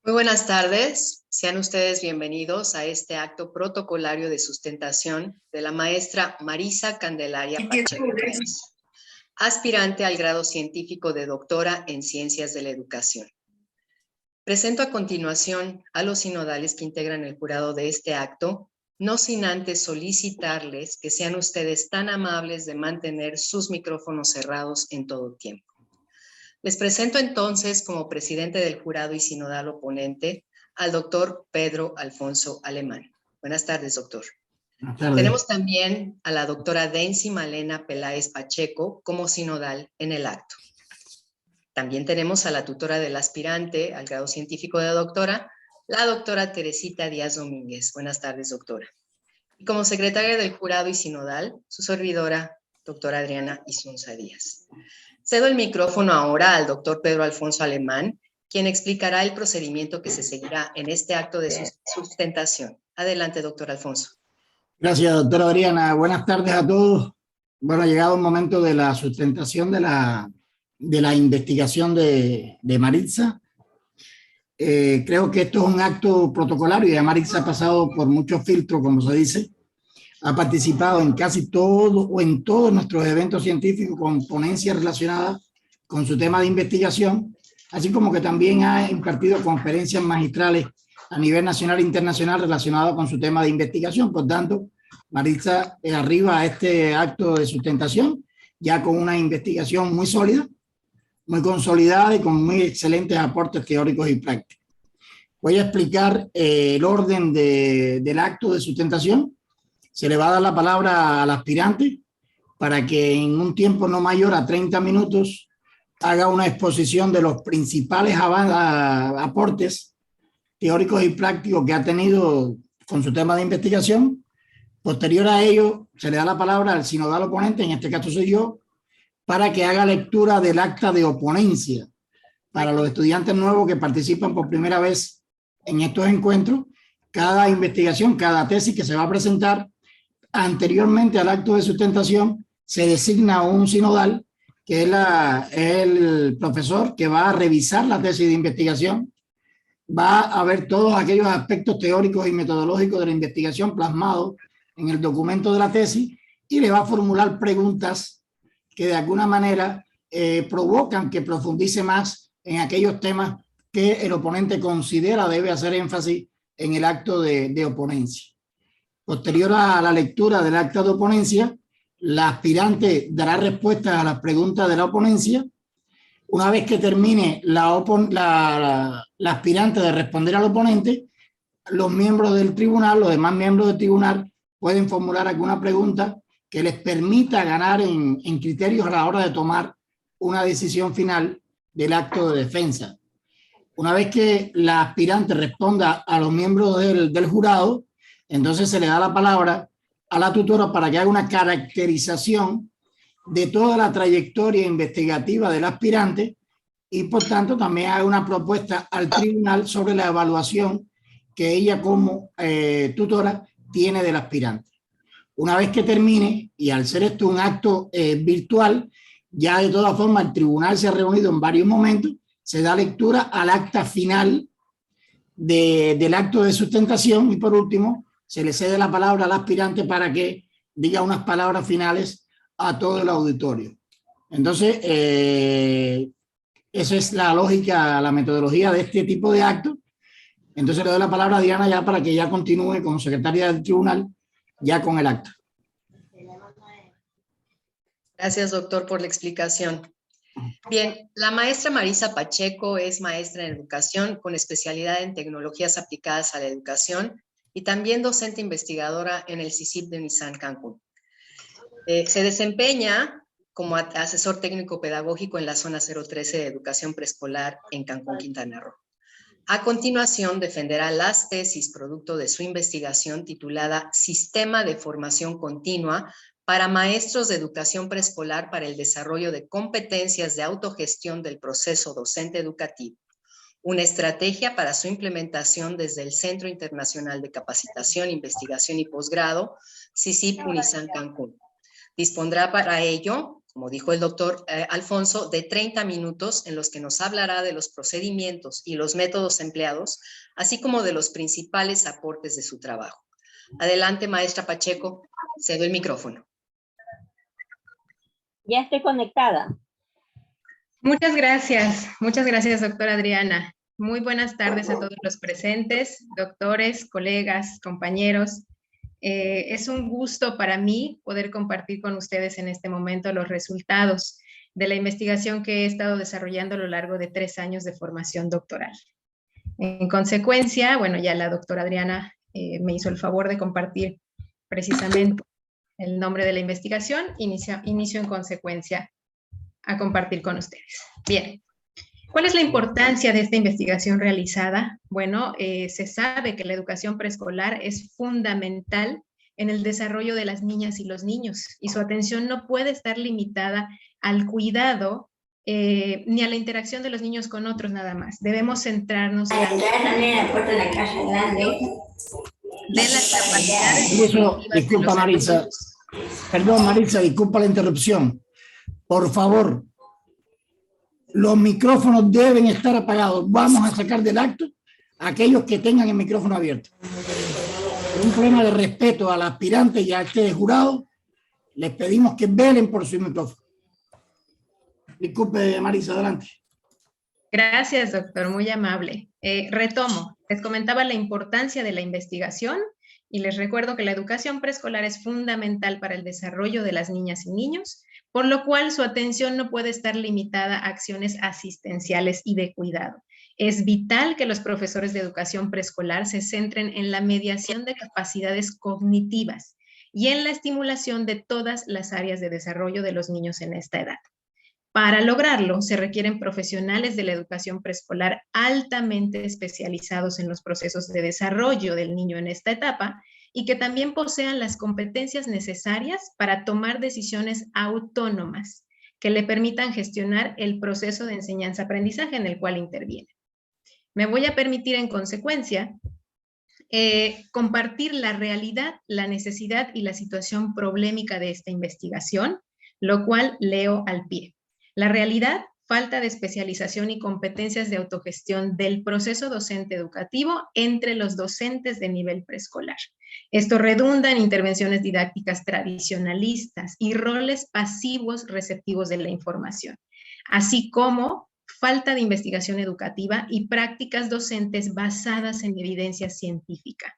Muy buenas tardes. Sean ustedes bienvenidos a este acto protocolario de sustentación de la maestra Marisa Candelaria Pacheco Pérez, aspirante al grado científico de doctora en Ciencias de la Educación. Presento a continuación a los sinodales que integran el jurado de este acto, no sin antes solicitarles que sean ustedes tan amables de mantener sus micrófonos cerrados en todo tiempo. Les presento entonces como presidente del jurado y sinodal oponente al doctor Pedro Alfonso Alemán. Buenas tardes, doctor. Buenas tardes. Tenemos también a la doctora Dency Malena Peláez Pacheco como sinodal en el acto. También tenemos a la tutora del aspirante al grado científico de doctora, la doctora Teresita Díaz Domínguez. Buenas tardes, doctora. Y como secretaria del jurado y sinodal, su servidora, doctora Adriana Isunza Díaz. Cedo el micrófono ahora al doctor Pedro Alfonso Alemán, quien explicará el procedimiento que se seguirá en este acto de sustentación. Adelante, doctor Alfonso. Gracias, doctora Adriana. Buenas tardes a todos. Bueno, ha llegado el momento de la sustentación de la investigación de Maritza. Creo que esto es un acto protocolario. Ya Maritza ha pasado por muchos filtros, como se dice. Ha participado en casi todo o en todos nuestros eventos científicos con ponencias relacionadas con su tema de investigación, así como que también ha impartido conferencias magistrales a nivel nacional e internacional relacionadas con su tema de investigación. Por tanto, Maritza arriba a este acto de sustentación ya con una investigación muy sólida, muy consolidada y con muy excelentes aportes teóricos y prácticos. Voy a explicar el orden del acto de sustentación. Se le va a dar la palabra al aspirante para que en un tiempo no mayor a 30 minutos haga una exposición de los principales aportes teóricos y prácticos que ha tenido con su tema de investigación. Posterior a ello, se le da la palabra al sinodal oponente, en este caso soy yo, para que haga lectura del acta de oponencia para los estudiantes nuevos que participan por primera vez en estos encuentros. Cada investigación, cada tesis que se va a presentar anteriormente al acto de sustentación, se designa un sinodal, que es el profesor que va a revisar la tesis de investigación, va a ver todos aquellos aspectos teóricos y metodológicos de la investigación plasmados en el documento de la tesis y le va a formular preguntas que de alguna manera provocan que profundice más en aquellos temas que el oponente considera debe hacer énfasis en el acto de oponencia. Posterior a la lectura del acta de oponencia, la aspirante dará respuestas a las preguntas de la oponencia. Una vez que termine la aspirante de responder al oponente, los miembros del tribunal, los demás miembros del tribunal, pueden formular alguna pregunta que les permita ganar en criterios a la hora de tomar una decisión final del acto de defensa. Una vez que la aspirante responda a los miembros del jurado, entonces se le da la palabra a la tutora para que haga una caracterización de toda la trayectoria investigativa del aspirante y por tanto también haga una propuesta al tribunal sobre la evaluación que ella como tutora tiene del aspirante. Una vez que termine, y al ser esto un acto virtual, ya de todas formas el tribunal se ha reunido en varios momentos, se da lectura al acta final del acto de sustentación y por último se le cede la palabra al aspirante para que diga unas palabras finales a todo el auditorio. Entonces, esa es la lógica, la metodología de este tipo de actos. Entonces le doy la palabra a Diana ya para que ya continúe como secretaria del tribunal ya con el acta. Gracias, doctor, por la explicación. Bien, la maestra Marisa Pacheco es maestra en educación con especialidad en tecnologías aplicadas a la educación y también docente investigadora en el CICIP de Nissan Cancún. Se desempeña como asesor técnico pedagógico en la zona 013 de educación preescolar en Cancún, Quintana Roo. A continuación, defenderá las tesis producto de su investigación titulada Sistema de Formación Continua para Maestros de Educación Preescolar para el Desarrollo de Competencias de Autogestión del Proceso Docente Educativo. Una estrategia para su implementación desde el Centro Internacional de Capacitación, Investigación y Posgrado, CICIP Unisan Cancún. Dispondrá para ello como dijo el doctor Alfonso, de 30 minutos en los que nos hablará de los procedimientos y los métodos empleados, así como de los principales aportes de su trabajo. Adelante, maestra Pacheco, cedo el micrófono. Ya estoy conectada. Muchas gracias, doctora Adriana. Muy buenas tardes a todos los presentes, doctores, colegas, compañeros. Es un gusto para mí poder compartir con ustedes en este momento los resultados de la investigación que he estado desarrollando a lo largo de 3 años de formación doctoral. En consecuencia, bueno, ya la doctora Adriana me hizo el favor de compartir precisamente el nombre de la investigación. Inicio en consecuencia a compartir con ustedes. Bien. ¿Cuál es la importancia de esta investigación realizada? Bueno, se sabe que la educación preescolar es fundamental en el desarrollo de las niñas y los niños, y su atención no puede estar limitada al cuidado ni a la interacción de los niños con otros nada más. Debemos centrarnos en la de las capacidades. Disculpa, Maritza. Perdón, Maritza, disculpa la interrupción. Por favor, los micrófonos deben estar apagados. Vamos a sacar del acto a aquellos que tengan el micrófono abierto. Por un problema de respeto al aspirante y a este jurado, les pedimos que velen por su micrófono. Disculpe, Marisa, adelante. Gracias, doctor, muy amable. Retomo, les comentaba la importancia de la investigación y les recuerdo que la educación preescolar es fundamental para el desarrollo de las niñas y niños, por lo cual su atención no puede estar limitada a acciones asistenciales y de cuidado. Es vital que los profesores de educación preescolar se centren en la mediación de capacidades cognitivas y en la estimulación de todas las áreas de desarrollo de los niños en esta edad. Para lograrlo, se requieren profesionales de la educación preescolar altamente especializados en los procesos de desarrollo del niño en esta etapa y que también posean las competencias necesarias para tomar decisiones autónomas que le permitan gestionar el proceso de enseñanza-aprendizaje en el cual intervienen. Me voy a permitir, en consecuencia, compartir la realidad, la necesidad y la situación problemática de esta investigación, lo cual leo al pie. La realidad: falta de especialización y competencias de autogestión del proceso docente educativo entre los docentes de nivel preescolar. Esto redunda en intervenciones didácticas tradicionalistas y roles pasivos receptivos de la información, así como falta de investigación educativa y prácticas docentes basadas en evidencia científica.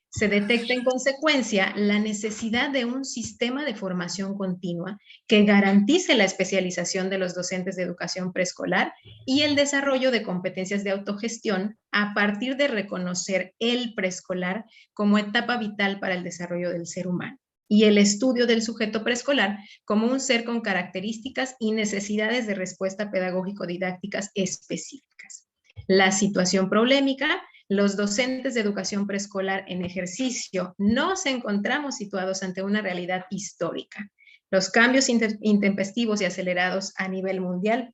Se detecta en consecuencia la necesidad de un sistema de formación continua que garantice la especialización de los docentes de educación preescolar y el desarrollo de competencias de autogestión a partir de reconocer el preescolar como etapa vital para el desarrollo del ser humano y el estudio del sujeto preescolar como un ser con características y necesidades de respuesta pedagógico-didácticas específicas. La situación problemática: los docentes de educación preescolar en ejercicio nos encontramos situados ante una realidad histórica. Los cambios intempestivos y acelerados a nivel mundial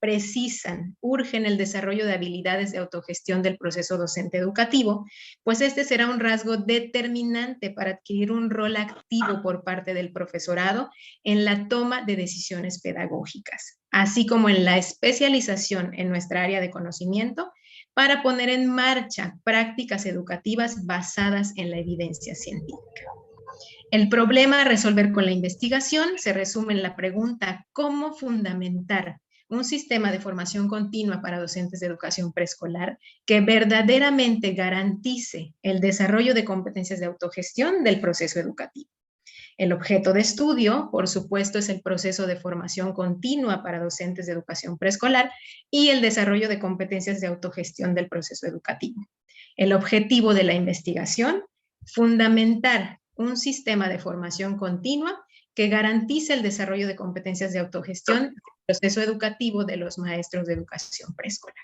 urgen el desarrollo de habilidades de autogestión del proceso docente educativo, pues este será un rasgo determinante para adquirir un rol activo por parte del profesorado en la toma de decisiones pedagógicas, así como en la especialización en nuestra área de conocimiento para poner en marcha prácticas educativas basadas en la evidencia científica. El problema a resolver con la investigación se resume en la pregunta: ¿cómo fundamentar un sistema de formación continua para docentes de educación preescolar que verdaderamente garantice el desarrollo de competencias de autogestión del proceso educativo? El objeto de estudio, por supuesto, es el proceso de formación continua para docentes de educación preescolar y el desarrollo de competencias de autogestión del proceso educativo. El objetivo de la investigación: fundamentar un sistema de formación continua que garantice el desarrollo de competencias de autogestión del proceso educativo de los maestros de educación preescolar.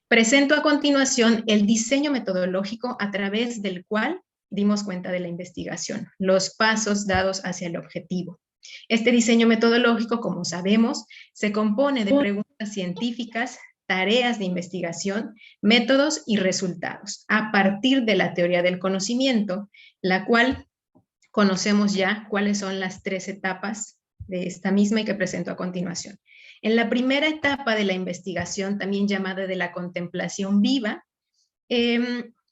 Presento a continuación el diseño metodológico a través del cual dimos cuenta de la investigación, los pasos dados hacia el objetivo. Este diseño metodológico, como sabemos, se compone de preguntas científicas, tareas de investigación, métodos y resultados, a partir de la teoría del conocimiento, la cual conocemos ya cuáles son las 3 etapas de esta misma y que presento a continuación. En la primera etapa de la investigación, también llamada de la contemplación viva,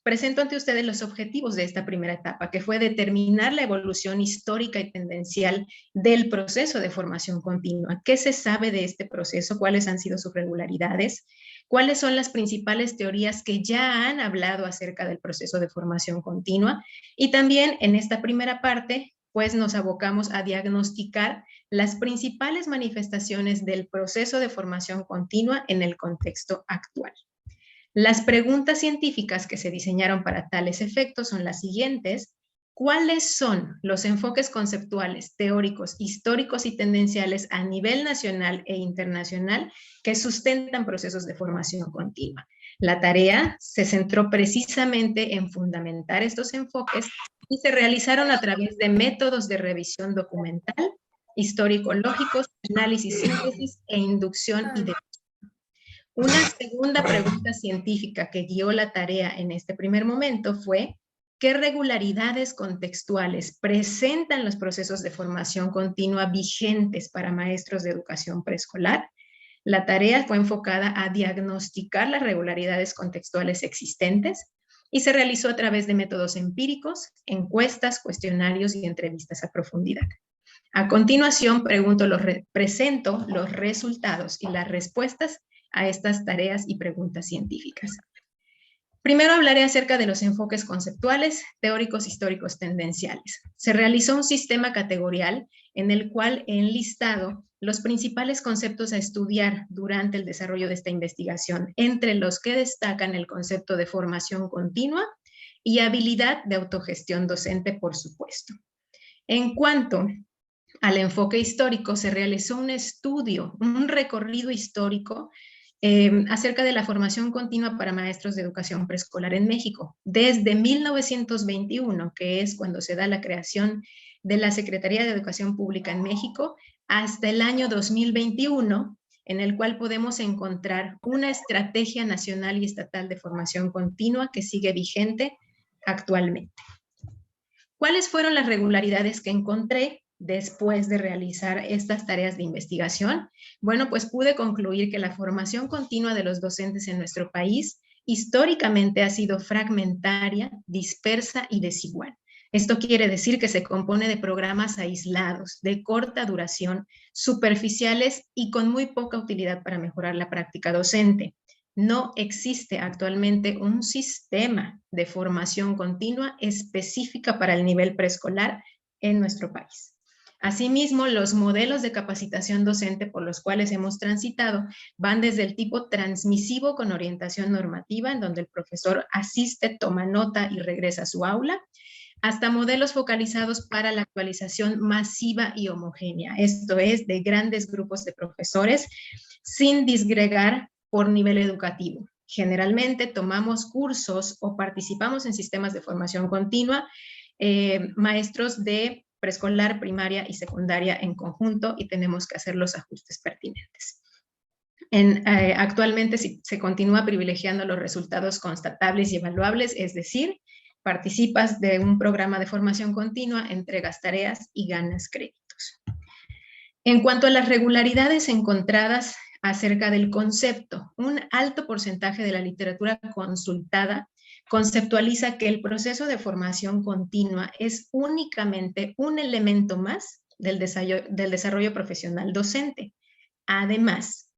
presento ante ustedes los objetivos de esta primera etapa, que fue determinar la evolución histórica y tendencial del proceso de formación continua. ¿Qué se sabe de este proceso? ¿Cuáles han sido sus regularidades? ¿Cuáles son las principales teorías que ya han hablado acerca del proceso de formación continua? Y también en esta primera parte, pues nos abocamos a diagnosticar las principales manifestaciones del proceso de formación continua en el contexto actual. Las preguntas científicas que se diseñaron para tales efectos son las siguientes. ¿Cuáles son los enfoques conceptuales, teóricos, históricos y tendenciales a nivel nacional e internacional que sustentan procesos de formación continua? La tarea se centró precisamente en fundamentar estos enfoques y se realizaron a través de métodos de revisión documental, histórico-lógicos, análisis, síntesis e inducción y de. Una segunda pregunta científica que guió la tarea en este primer momento fue: ¿qué regularidades contextuales presentan los procesos de formación continua vigentes para maestros de educación preescolar? La tarea fue enfocada a diagnosticar las regularidades contextuales existentes y se realizó a través de métodos empíricos, encuestas, cuestionarios y entrevistas a profundidad. A continuación, presento los resultados y las respuestas a estas tareas y preguntas científicas. Primero hablaré acerca de los enfoques conceptuales, teóricos, históricos, tendenciales. Se realizó un sistema categorial en el cual he enlistado los principales conceptos a estudiar durante el desarrollo de esta investigación, entre los que destacan el concepto de formación continua y habilidad de autogestión docente, por supuesto. En cuanto al enfoque histórico, se realizó un estudio, un recorrido histórico acerca de la formación continua para maestros de educación preescolar en México, desde 1921, que es cuando se da la creación de la Secretaría de Educación Pública en México, hasta el año 2021, en el cual podemos encontrar una estrategia nacional y estatal de formación continua que sigue vigente actualmente. ¿Cuáles fueron las regularidades que encontré después de realizar estas tareas de investigación? Bueno, pues pude concluir que la formación continua de los docentes en nuestro país históricamente ha sido fragmentaria, dispersa y desigual. Esto quiere decir que se compone de programas aislados, de corta duración, superficiales y con muy poca utilidad para mejorar la práctica docente. No existe actualmente un sistema de formación continua específica para el nivel preescolar en nuestro país. Asimismo, los modelos de capacitación docente por los cuales hemos transitado van desde el tipo transmisivo con orientación normativa, en donde el profesor asiste, toma nota y regresa a su aula, hasta modelos focalizados para la actualización masiva y homogénea, esto es, de grandes grupos de profesores, sin disgregar por nivel educativo. Generalmente tomamos cursos o participamos en sistemas de formación continua, maestros de preescolar, primaria y secundaria en conjunto, y tenemos que hacer los ajustes pertinentes. Actualmente se continúa privilegiando los resultados constatables y evaluables, es decir, participas de un programa de formación continua, entregas tareas y ganas créditos. En cuanto a las regularidades encontradas acerca del concepto, un alto porcentaje de la literatura consultada conceptualiza que el proceso de formación continua es únicamente un elemento más del desarrollo profesional docente. Además,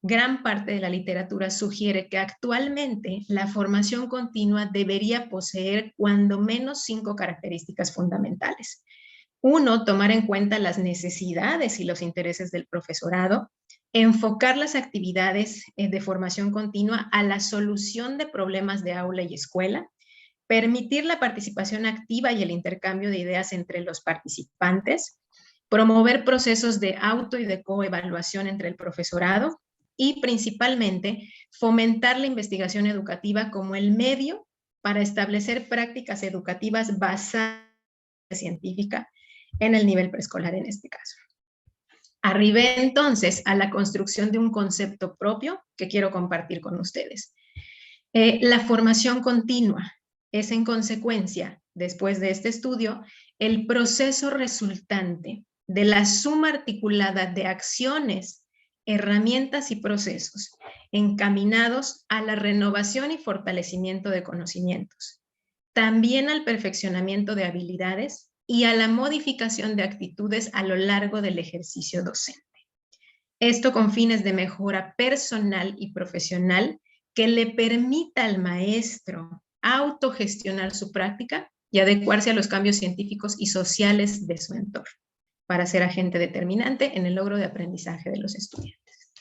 gran parte de la literatura sugiere que actualmente la formación continua debería poseer cuando menos 5 características fundamentales. 1, tomar en cuenta las necesidades y los intereses del profesorado, enfocar las actividades de formación continua a la solución de problemas de aula y escuela, permitir la participación activa y el intercambio de ideas entre los participantes, promover procesos de auto y de coevaluación entre el profesorado y principalmente fomentar la investigación educativa como el medio para establecer prácticas educativas basadas en científica en el nivel preescolar en este caso. Arribé entonces a la construcción de un concepto propio que quiero compartir con ustedes. La formación continua es en consecuencia, después de este estudio, el proceso resultante de la suma articulada de acciones, herramientas y procesos encaminados a la renovación y fortalecimiento de conocimientos, también al perfeccionamiento de habilidades y a la modificación de actitudes a lo largo del ejercicio docente. Esto con fines de mejora personal y profesional que le permita al maestro autogestionar su práctica y adecuarse a los cambios científicos y sociales de su entorno, para ser agente determinante en el logro de aprendizaje de los estudiantes.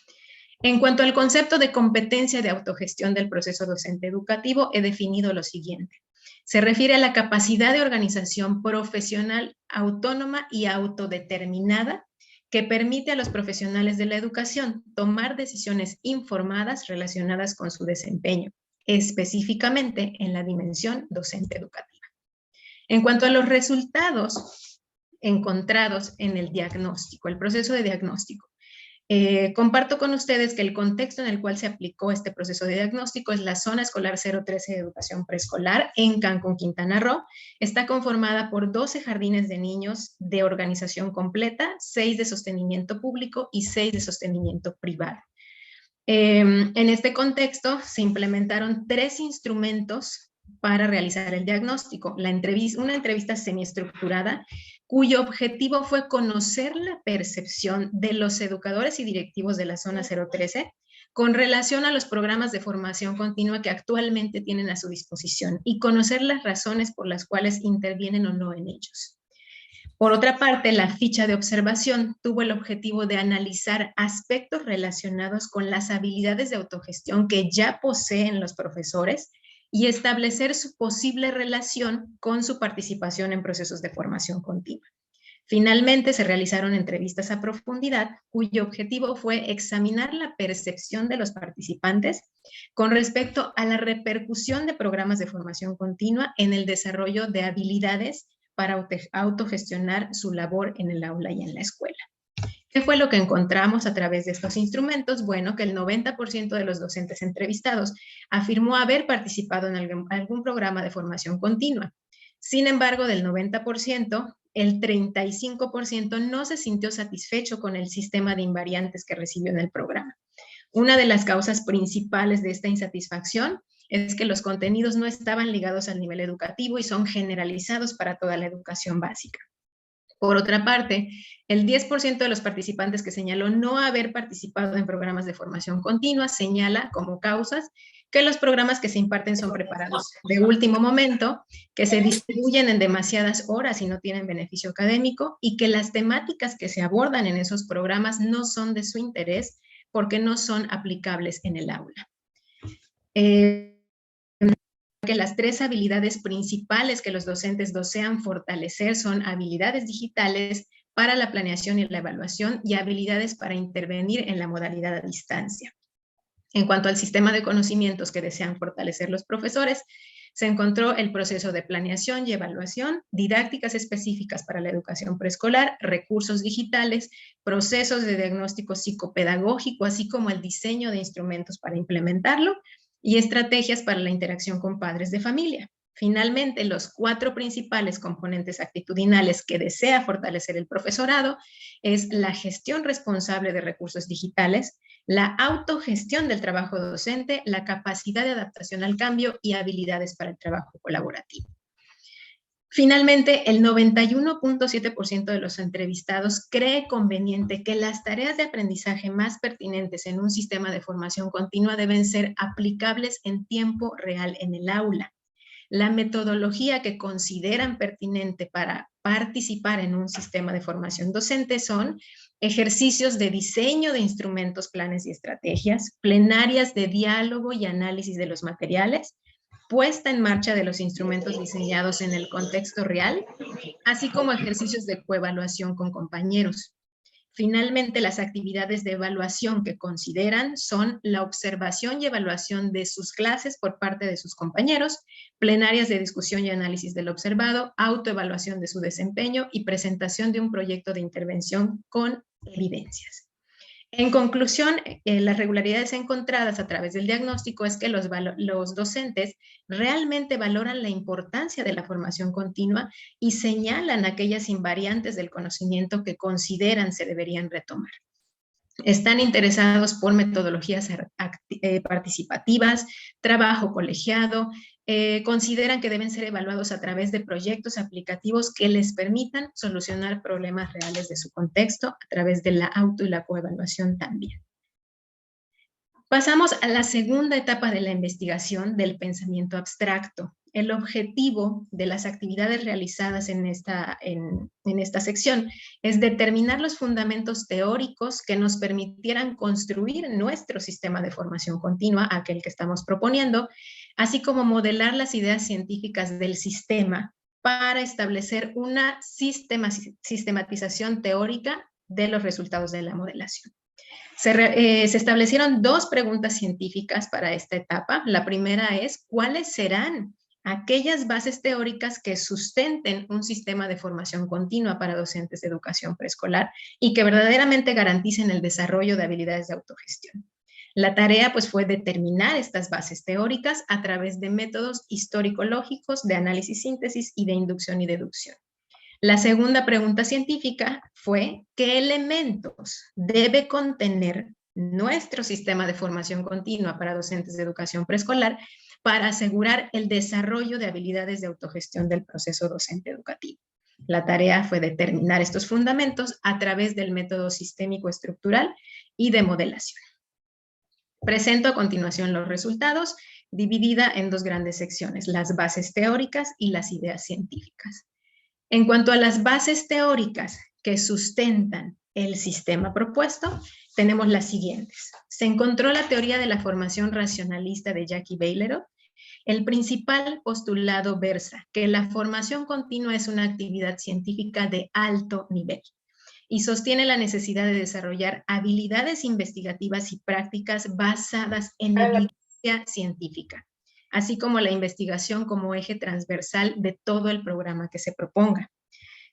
En cuanto al concepto de competencia de autogestión del proceso docente educativo, he definido lo siguiente. Se refiere a la capacidad de organización profesional autónoma y autodeterminada que permite a los profesionales de la educación tomar decisiones informadas relacionadas con su desempeño, específicamente en la dimensión docente educativa. En cuanto a los resultados encontrados en el diagnóstico, el proceso de diagnóstico, comparto con ustedes que el contexto en el cual se aplicó este proceso de diagnóstico es la Zona Escolar 013 de Educación Preescolar en Cancún, Quintana Roo. Está conformada por 12 jardines de niños de organización completa, 6 de sostenimiento público y 6 de sostenimiento privado. En este contexto se implementaron 3 instrumentos para realizar el diagnóstico. Una entrevista semiestructurada, cuyo objetivo fue conocer la percepción de los educadores y directivos de la Zona 013 con relación a los programas de formación continua que actualmente tienen a su disposición y conocer las razones por las cuales intervienen o no en ellos. Por otra parte, la ficha de observación tuvo el objetivo de analizar aspectos relacionados con las habilidades de autogestión que ya poseen los profesores y establecer su posible relación con su participación en procesos de formación continua. Finalmente, se realizaron entrevistas a profundidad, cuyo objetivo fue examinar la percepción de los participantes con respecto a la repercusión de programas de formación continua en el desarrollo de habilidades para autogestionar su labor en el aula y en la escuela. ¿Qué fue lo que encontramos a través de estos instrumentos? Bueno, que el 90% de los docentes entrevistados afirmó haber participado en algún programa de formación continua. Sin embargo, del 90%, el 35% no se sintió satisfecho con el sistema de invariantes que recibió en el programa. Una de las causas principales de esta insatisfacción es que los contenidos no estaban ligados al nivel educativo y son generalizados para toda la educación básica. Por otra parte, el 10% de los participantes que señaló no haber participado en programas de formación continua señala como causas que los programas que se imparten son preparados de último momento, que se distribuyen en demasiadas horas y no tienen beneficio académico, y que las temáticas que se abordan en esos programas no son de su interés porque no son aplicables en el aula. Que las 3 habilidades principales que los docentes desean fortalecer son habilidades digitales para la planeación y la evaluación y habilidades para intervenir en la modalidad a distancia. En cuanto al sistema de conocimientos que desean fortalecer los profesores, se encontró el proceso de planeación y evaluación, didácticas específicas para la educación preescolar, recursos digitales, procesos de diagnóstico psicopedagógico, así como el diseño de instrumentos para implementarlo, y estrategias para la interacción con padres de familia. Finalmente, los 4 principales componentes actitudinales que desea fortalecer el profesorado es la gestión responsable de recursos digitales, la autogestión del trabajo docente, la capacidad de adaptación al cambio y habilidades para el trabajo colaborativo. Finalmente, el 91.7% de los entrevistados cree conveniente que las tareas de aprendizaje más pertinentes en un sistema de formación continua deben ser aplicables en tiempo real en el aula. La metodología que consideran pertinente para participar en un sistema de formación docente son ejercicios de diseño de instrumentos, planes y estrategias, plenarias de diálogo y análisis de los materiales, puesta en marcha de los instrumentos diseñados en el contexto real, así como ejercicios de coevaluación con compañeros. Finalmente, las actividades de evaluación que consideran son la observación y evaluación de sus clases por parte de sus compañeros, plenarias de discusión y análisis del observado, autoevaluación de su desempeño y presentación de un proyecto de intervención con evidencias. En conclusión, las regularidades encontradas a través del diagnóstico es que los docentes realmente valoran la importancia de la formación continua y señalan aquellas invariantes del conocimiento que consideran se deberían retomar. Están interesados por metodologías participativas, trabajo colegiado, consideran que deben ser evaluados a través de proyectos aplicativos que les permitan solucionar problemas reales de su contexto a través de la auto y la coevaluación también. Pasamos a la segunda etapa de la investigación del pensamiento abstracto. El objetivo de las actividades realizadas en esta sección es determinar los fundamentos teóricos que nos permitieran construir nuestro sistema de formación continua, aquel que estamos proponiendo, así como modelar las ideas científicas del sistema para establecer una sistematización teórica de los resultados de la modelación. Se establecieron dos preguntas científicas para esta etapa. La primera es, ¿cuáles serán aquellas bases teóricas que sustenten un sistema de formación continua para docentes de educación preescolar y que verdaderamente garanticen el desarrollo de habilidades de autogestión? La tarea pues fue determinar estas bases teóricas a través de métodos histórico-lógicos de análisis-síntesis y de inducción y deducción. La segunda pregunta científica fue, ¿qué elementos debe contener nuestro sistema de formación continua para docentes de educación preescolar para asegurar el desarrollo de habilidades de autogestión del proceso docente educativo? La tarea fue determinar estos fundamentos a través del método sistémico estructural y de modelación. Presento a continuación los resultados, dividida en dos grandes secciones, las bases teóricas y las ideas científicas. En cuanto a las bases teóricas que sustentan el sistema propuesto, tenemos las siguientes. Se encontró la teoría de la formación racionalista de Jackie Beilerot. El principal postulado versa que la formación continua es una actividad científica de alto nivel y sostiene la necesidad de desarrollar habilidades investigativas y prácticas basadas en evidencia científica, así como la investigación como eje transversal de todo el programa que se proponga.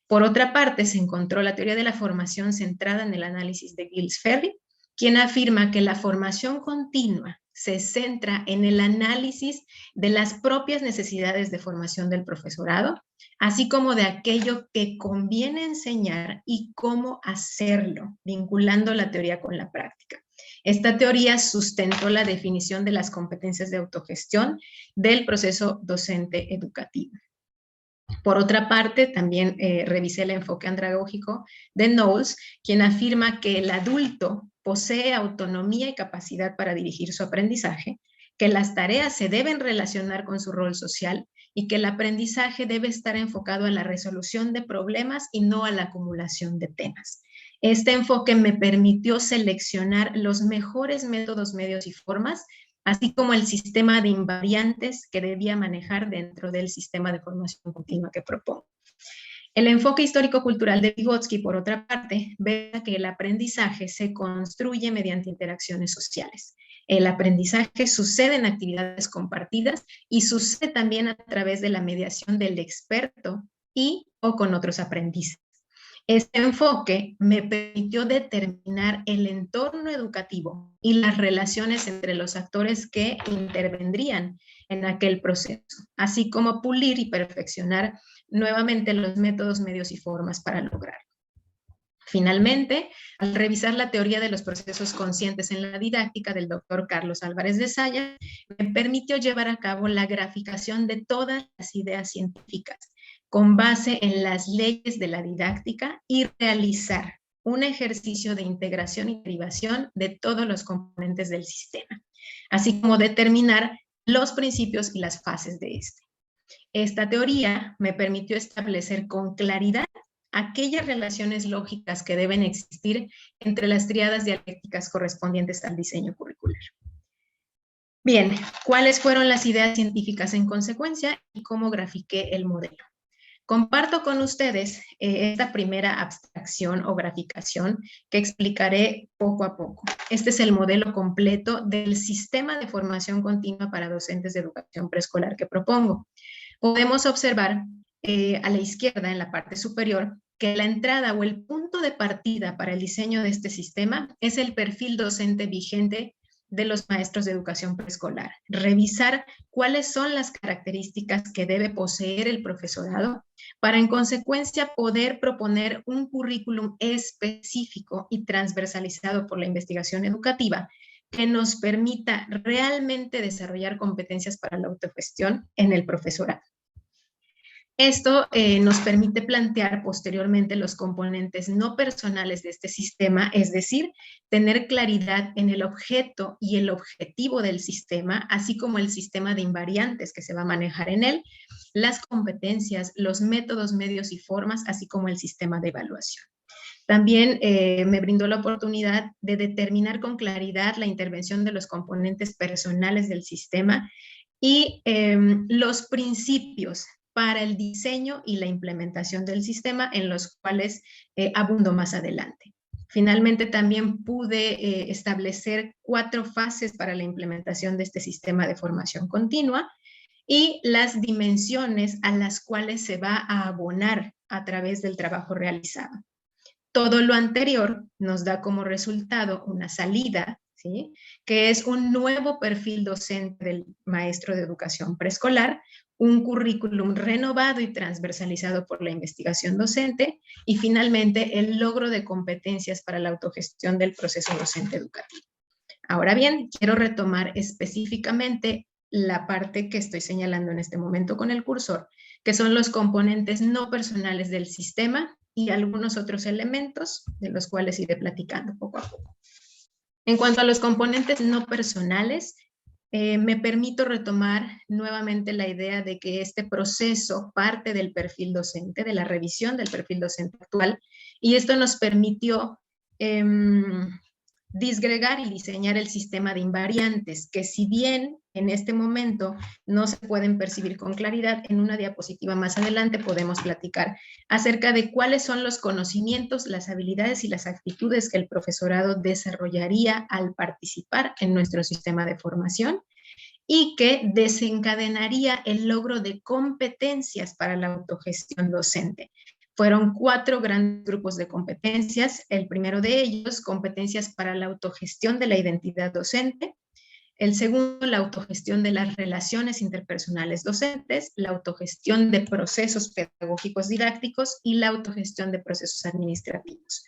Por otra parte, se encontró la teoría de la formación centrada en el análisis de Giles Ferry, quien afirma que la formación continua se centra en el análisis de las propias necesidades de formación del profesorado, así como de aquello que conviene enseñar y cómo hacerlo, vinculando la teoría con la práctica. Esta teoría sustentó la definición de las competencias de autogestión del proceso docente educativo. Por otra parte, también revisé el enfoque andragógico de Knowles, quien afirma que el adulto posee autonomía y capacidad para dirigir su aprendizaje, que las tareas se deben relacionar con su rol social y que el aprendizaje debe estar enfocado a la resolución de problemas y no a la acumulación de temas. Este enfoque me permitió seleccionar los mejores métodos, medios y formas, así como el sistema de invariantes que debía manejar dentro del sistema de formación continua que propongo. El enfoque histórico-cultural de Vygotsky, por otra parte, ve que el aprendizaje se construye mediante interacciones sociales. El aprendizaje sucede en actividades compartidas y sucede también a través de la mediación del experto y o con otros aprendices. Este enfoque me permitió determinar el entorno educativo y las relaciones entre los actores que intervendrían en aquel proceso, así como pulir y perfeccionar nuevamente los métodos, medios y formas para lograrlo. Finalmente, al revisar la teoría de los procesos conscientes en la didáctica del doctor Carlos Álvarez de Saya, me permitió llevar a cabo la graficación de todas las ideas científicas con base en las leyes de la didáctica y realizar un ejercicio de integración y derivación de todos los componentes del sistema, así como determinar los principios y las fases de este. Esta teoría me permitió establecer con claridad aquellas relaciones lógicas que deben existir entre las tríadas dialécticas correspondientes al diseño curricular. Bien, ¿cuáles fueron las ideas científicas en consecuencia y cómo grafiqué el modelo? Comparto con ustedes esta primera abstracción o graficación que explicaré poco a poco. Este es el modelo completo del sistema de formación continua para docentes de educación preescolar que propongo. Podemos observar a la izquierda, en la parte superior, que la entrada o el punto de partida para el diseño de este sistema es el perfil docente vigente de los maestros de educación preescolar. Revisar cuáles son las características que debe poseer el profesorado para, en consecuencia, poder proponer un currículum específico y transversalizado por la investigación educativa que nos permita realmente desarrollar competencias para la autogestión en el profesorado. Esto nos permite plantear posteriormente los componentes no personales de este sistema, es decir, tener claridad en el objeto y el objetivo del sistema, así como el sistema de invariantes que se va a manejar en él, las competencias, los métodos, medios y formas, así como el sistema de evaluación. También me brindó la oportunidad de determinar con claridad la intervención de los componentes personales del sistema y los principios para el diseño y la implementación del sistema, en los cuales abundo más adelante. Finalmente, también pude establecer 4 fases para la implementación de este sistema de formación continua y las dimensiones a las cuales se va a abonar a través del trabajo realizado. Todo lo anterior nos da como resultado una salida, ¿sí?, que es un nuevo perfil docente del maestro de educación preescolar, un currículum renovado y transversalizado por la investigación docente y finalmente el logro de competencias para la autogestión del proceso docente educativo. Ahora bien, quiero retomar específicamente la parte que estoy señalando en este momento con el cursor, que son los componentes no personales del sistema y algunos otros elementos de los cuales iré platicando poco a poco. En cuanto a los componentes no personales, me permito retomar nuevamente la idea de que este proceso parte del perfil docente, de la revisión del perfil docente actual, y esto nos permitió disgregar y diseñar el sistema de invariantes, que si bien en este momento no se pueden percibir con claridad, en una diapositiva más adelante podemos platicar acerca de cuáles son los conocimientos, las habilidades y las actitudes que el profesorado desarrollaría al participar en nuestro sistema de formación y que desencadenaría el logro de competencias para la autogestión docente. Fueron 4 grandes grupos de competencias. El primero de ellos, competencias para la autogestión de la identidad docente. El segundo, la autogestión de las relaciones interpersonales docentes, la autogestión de procesos pedagógicos didácticos y la autogestión de procesos administrativos.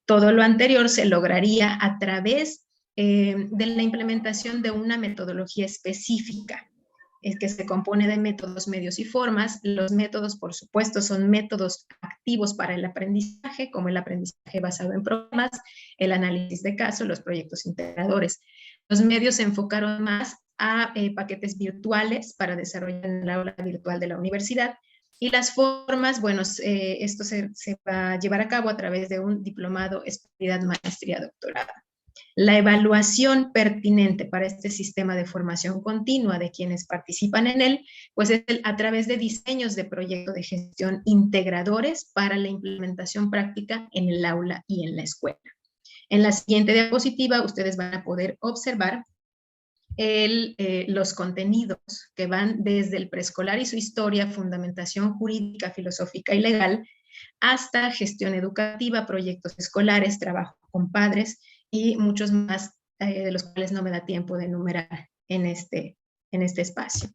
Todo lo anterior se lograría a través de la implementación de una metodología específica, que se compone de métodos, medios y formas. Los métodos, por supuesto, son métodos activos para el aprendizaje, como el aprendizaje basado en problemas, el análisis de caso, los proyectos integradores. Los medios se enfocaron más a paquetes virtuales para desarrollar en el aula virtual de la universidad. Y las formas, bueno, esto se va a llevar a cabo a través de un diplomado, especialidad, maestría, doctorado. La evaluación pertinente para este sistema de formación continua de quienes participan en él, pues es a través de diseños de proyectos de gestión integradores para la implementación práctica en el aula y en la escuela. En la siguiente diapositiva ustedes van a poder observar los contenidos que van desde el preescolar y su historia, fundamentación jurídica, filosófica y legal, hasta gestión educativa, proyectos escolares, trabajo con padres y muchos más de los cuales no me da tiempo de enumerar en este espacio.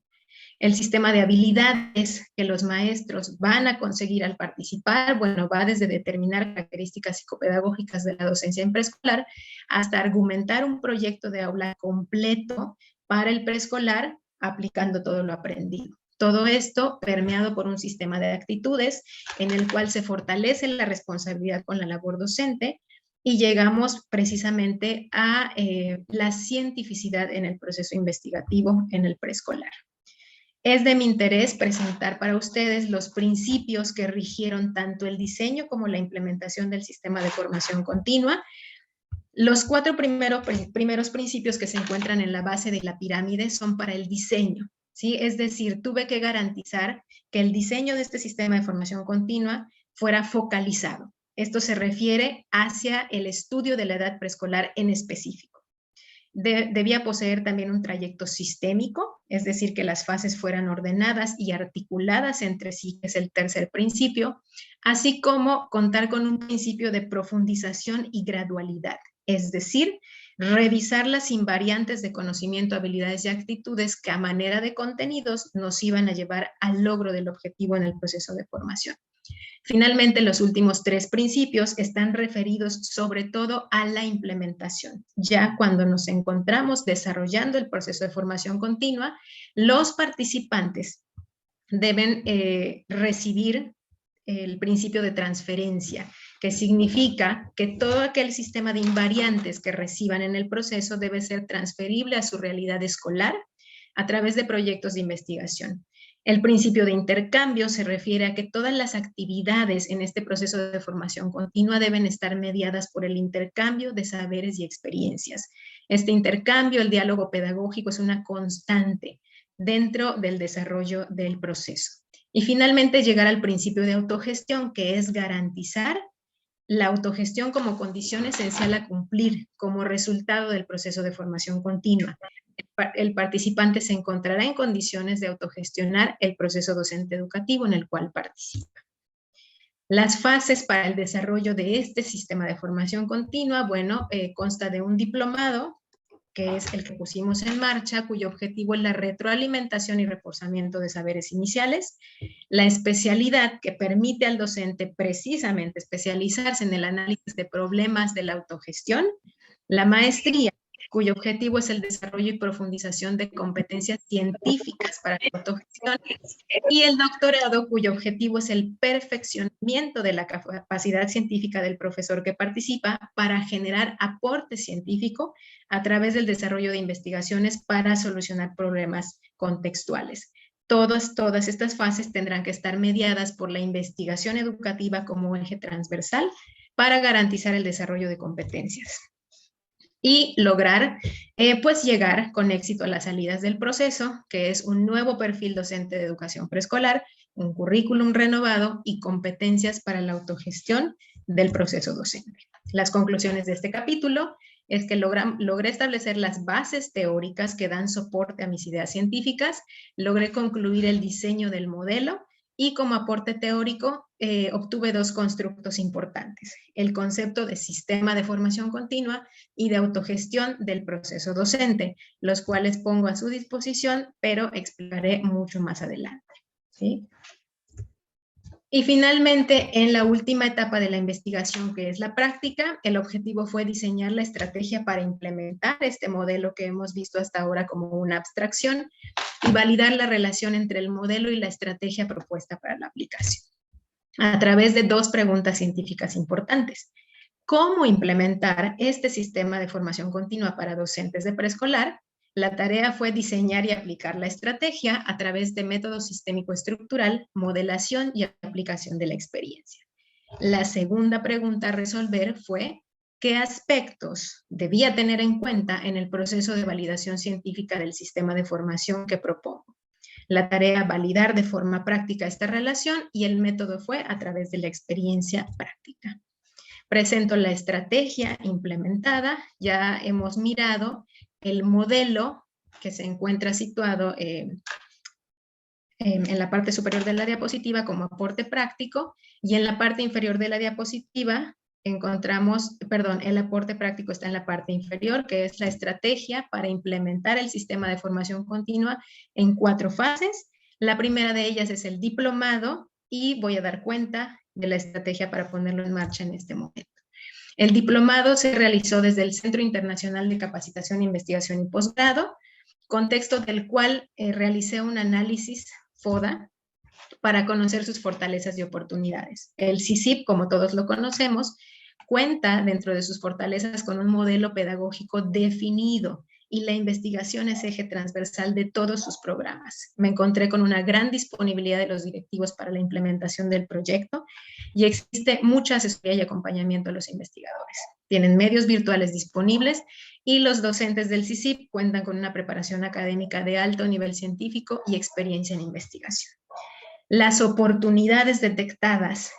El sistema de habilidades que los maestros van a conseguir al participar, bueno, va desde determinar características psicopedagógicas de la docencia en preescolar hasta argumentar un proyecto de aula completo para el preescolar aplicando todo lo aprendido. Todo esto permeado por un sistema de actitudes en el cual se fortalece la responsabilidad con la labor docente y llegamos precisamente a la cientificidad en el proceso investigativo en el preescolar. Es de mi interés presentar para ustedes los principios que rigieron tanto el diseño como la implementación del sistema de formación continua. Los 4 primeros principios que se encuentran en la base de la pirámide son para el diseño, ¿sí? Es decir, tuve que garantizar que el diseño de este sistema de formación continua fuera focalizado. Esto se refiere hacia el estudio de la edad preescolar en específico. Debía poseer también un trayecto sistémico, es decir, que las fases fueran ordenadas y articuladas entre sí, que es el tercer principio, así como contar con un principio de profundización y gradualidad, es decir, revisar las invariantes de conocimiento, habilidades y actitudes que a manera de contenidos nos iban a llevar al logro del objetivo en el proceso de formación. Finalmente, los últimos tres principios están referidos sobre todo a la implementación. Ya cuando nos encontramos desarrollando el proceso de formación continua, los participantes deben recibir el principio de transferencia, que significa que todo aquel sistema de invariantes que reciban en el proceso debe ser transferible a su realidad escolar a través de proyectos de investigación. El principio de intercambio se refiere a que todas las actividades en este proceso de formación continua deben estar mediadas por el intercambio de saberes y experiencias. Este intercambio, el diálogo pedagógico, es una constante dentro del desarrollo del proceso. Y finalmente llegar al principio de autogestión, que es garantizar la autogestión como condición esencial a cumplir como resultado del proceso de formación continua. El participante se encontrará en condiciones de autogestionar el proceso docente educativo en el cual participa. Las fases para el desarrollo de este sistema de formación continua, bueno, consta de un diplomado, que es el que pusimos en marcha, cuyo objetivo es la retroalimentación y reforzamiento de saberes iniciales, la especialidad, que permite al docente precisamente especializarse en el análisis de problemas de la autogestión, la maestría, cuyo objetivo es el desarrollo y profundización de competencias científicas para la autogestión, y el doctorado, cuyo objetivo es el perfeccionamiento de la capacidad científica del profesor que participa para generar aporte científico a través del desarrollo de investigaciones para solucionar problemas contextuales. Todas estas fases tendrán que estar mediadas por la investigación educativa como eje transversal para garantizar el desarrollo de competencias y lograr pues llegar con éxito a las salidas del proceso, que es un nuevo perfil docente de educación preescolar, un currículum renovado y competencias para la autogestión del proceso docente. Las conclusiones de este capítulo es que logré establecer las bases teóricas que dan soporte a mis ideas científicas, logré concluir el diseño del modelo y como aporte teórico obtuve dos constructos importantes: el concepto de sistema de formación continua y de autogestión del proceso docente, los cuales pongo a su disposición, pero explicaré mucho más adelante, ¿sí? Y finalmente, en la última etapa de la investigación, que es la práctica, el objetivo fue diseñar la estrategia para implementar este modelo que hemos visto hasta ahora como una abstracción y validar la relación entre el modelo y la estrategia propuesta para la aplicación, a través de dos preguntas científicas importantes. ¿Cómo implementar este sistema de formación continua para docentes de preescolar? La tarea fue diseñar y aplicar la estrategia a través de método sistémico-estructural, modelación y aplicación de la experiencia. La segunda pregunta a resolver fue: ¿qué aspectos debía tener en cuenta en el proceso de validación científica del sistema de formación que propongo? La tarea: validar de forma práctica esta relación, y el método fue a través de la experiencia práctica. Presento la estrategia implementada. Ya hemos mirado el modelo que se encuentra situado en la parte superior de la diapositiva como aporte práctico, y en la parte inferior de la diapositiva encontramos, el aporte práctico está en la parte inferior, que es la estrategia para implementar el sistema de formación continua en 4 fases. La primera de ellas es el diplomado, y voy a dar cuenta de la estrategia para ponerlo en marcha en este momento. El diplomado se realizó desde el Centro Internacional de Capacitación, Investigación y Posgrado, contexto del cual realicé un análisis FODA para conocer sus fortalezas y oportunidades. El CICIP, como todos lo conocemos, cuenta dentro de sus fortalezas con un modelo pedagógico definido, y la investigación es eje transversal de todos sus programas. Me encontré con una gran disponibilidad de los directivos para la implementación del proyecto, y existe mucha asesoría y acompañamiento a los investigadores. Tienen medios virtuales disponibles, y los docentes del CICIP cuentan con una preparación académica de alto nivel científico y experiencia en investigación. Las oportunidades detectadas,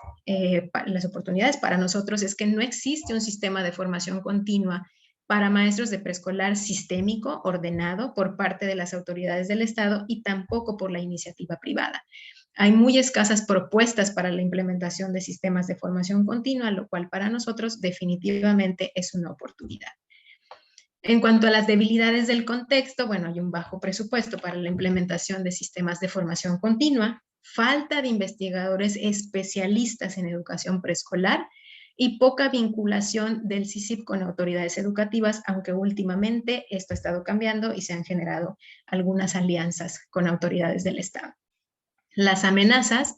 las oportunidades para nosotros es que no existe un sistema de formación continua para maestros de preescolar sistémico ordenado por parte de las autoridades del Estado y tampoco por la iniciativa privada. Hay muy escasas propuestas para la implementación de sistemas de formación continua, lo cual para nosotros definitivamente es una oportunidad. En cuanto a las debilidades del contexto, bueno, hay un bajo presupuesto para la implementación de sistemas de formación continua, falta de investigadores especialistas en educación preescolar y poca vinculación del CICIP con autoridades educativas, aunque últimamente esto ha estado cambiando y se han generado algunas alianzas con autoridades del Estado. Las amenazas,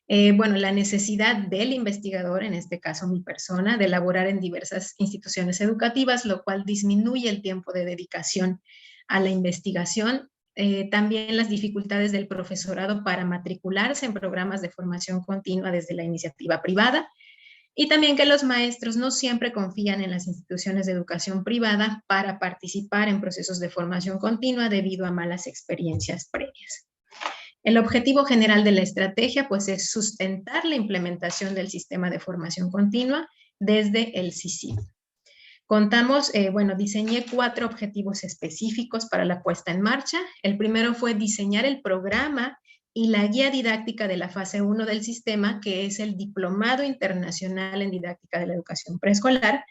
bueno, la necesidad del investigador, en este caso mi persona, de elaborar en diversas instituciones educativas, lo cual disminuye el tiempo de dedicación a la investigación. También las dificultades del profesorado para matricularse en programas de formación continua desde la iniciativa privada, y también que los maestros no siempre confían en las instituciones de educación privada para participar en procesos de formación continua debido a malas experiencias previas. El objetivo general de la estrategia, pues, es sustentar la implementación del sistema de formación continua desde el CICIP. Contamos, bueno, diseñé 4 objetivos específicos para la puesta en marcha. El primero fue diseñar el programa y la guía didáctica de la fase 1 del sistema, que es el Diplomado Internacional en Didáctica de la Educación Preescolar.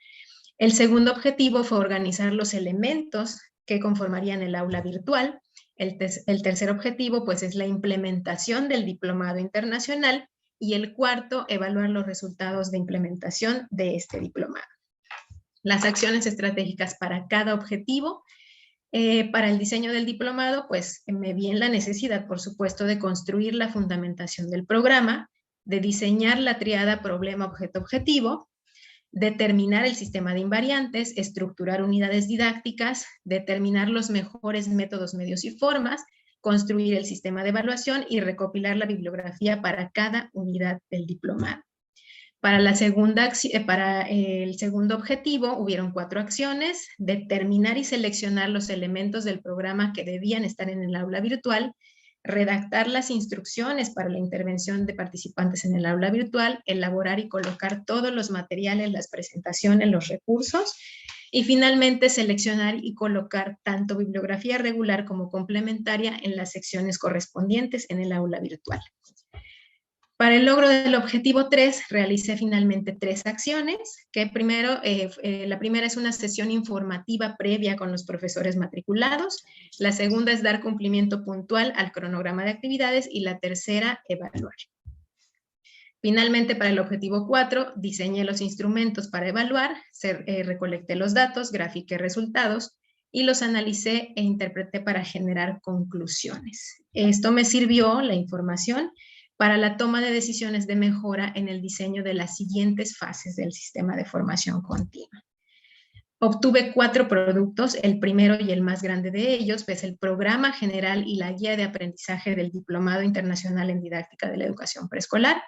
El segundo objetivo fue organizar los elementos que conformarían el aula virtual. El tercer objetivo, pues, es la implementación del Diplomado Internacional. Y el cuarto, evaluar los resultados de implementación de este diplomado. Las acciones estratégicas para cada objetivo. Para el diseño del diplomado, pues me vi en la necesidad, por supuesto, de construir la fundamentación del programa, de diseñar la triada problema-objeto-objetivo, determinar el sistema de invariantes, estructurar unidades didácticas, determinar los mejores métodos, medios y formas, construir el sistema de evaluación y recopilar la bibliografía para cada unidad del diplomado. Para el segundo objetivo hubieron 4 acciones: determinar y seleccionar los elementos del programa que debían estar en el aula virtual, redactar las instrucciones para la intervención de participantes en el aula virtual, elaborar y colocar todos los materiales, las presentaciones, los recursos, y finalmente seleccionar y colocar tanto bibliografía regular como complementaria en las secciones correspondientes en el aula virtual. Para el logro del objetivo 3, realicé finalmente 3 acciones, que primero, la primera es una sesión informativa previa con los profesores matriculados, la segunda es dar cumplimiento puntual al cronograma de actividades y la tercera, evaluar. Finalmente, para el objetivo 4, diseñé los instrumentos para evaluar, recolecté los datos, grafiqué resultados y los analicé e interpreté para generar conclusiones. Esto me sirvió, la información, para la toma de decisiones de mejora en el diseño de las siguientes fases del sistema de formación continua. Obtuve 4 productos, el primero y el más grande de ellos, pues el programa general y la guía de aprendizaje del Diplomado Internacional en Didáctica de la Educación Preescolar,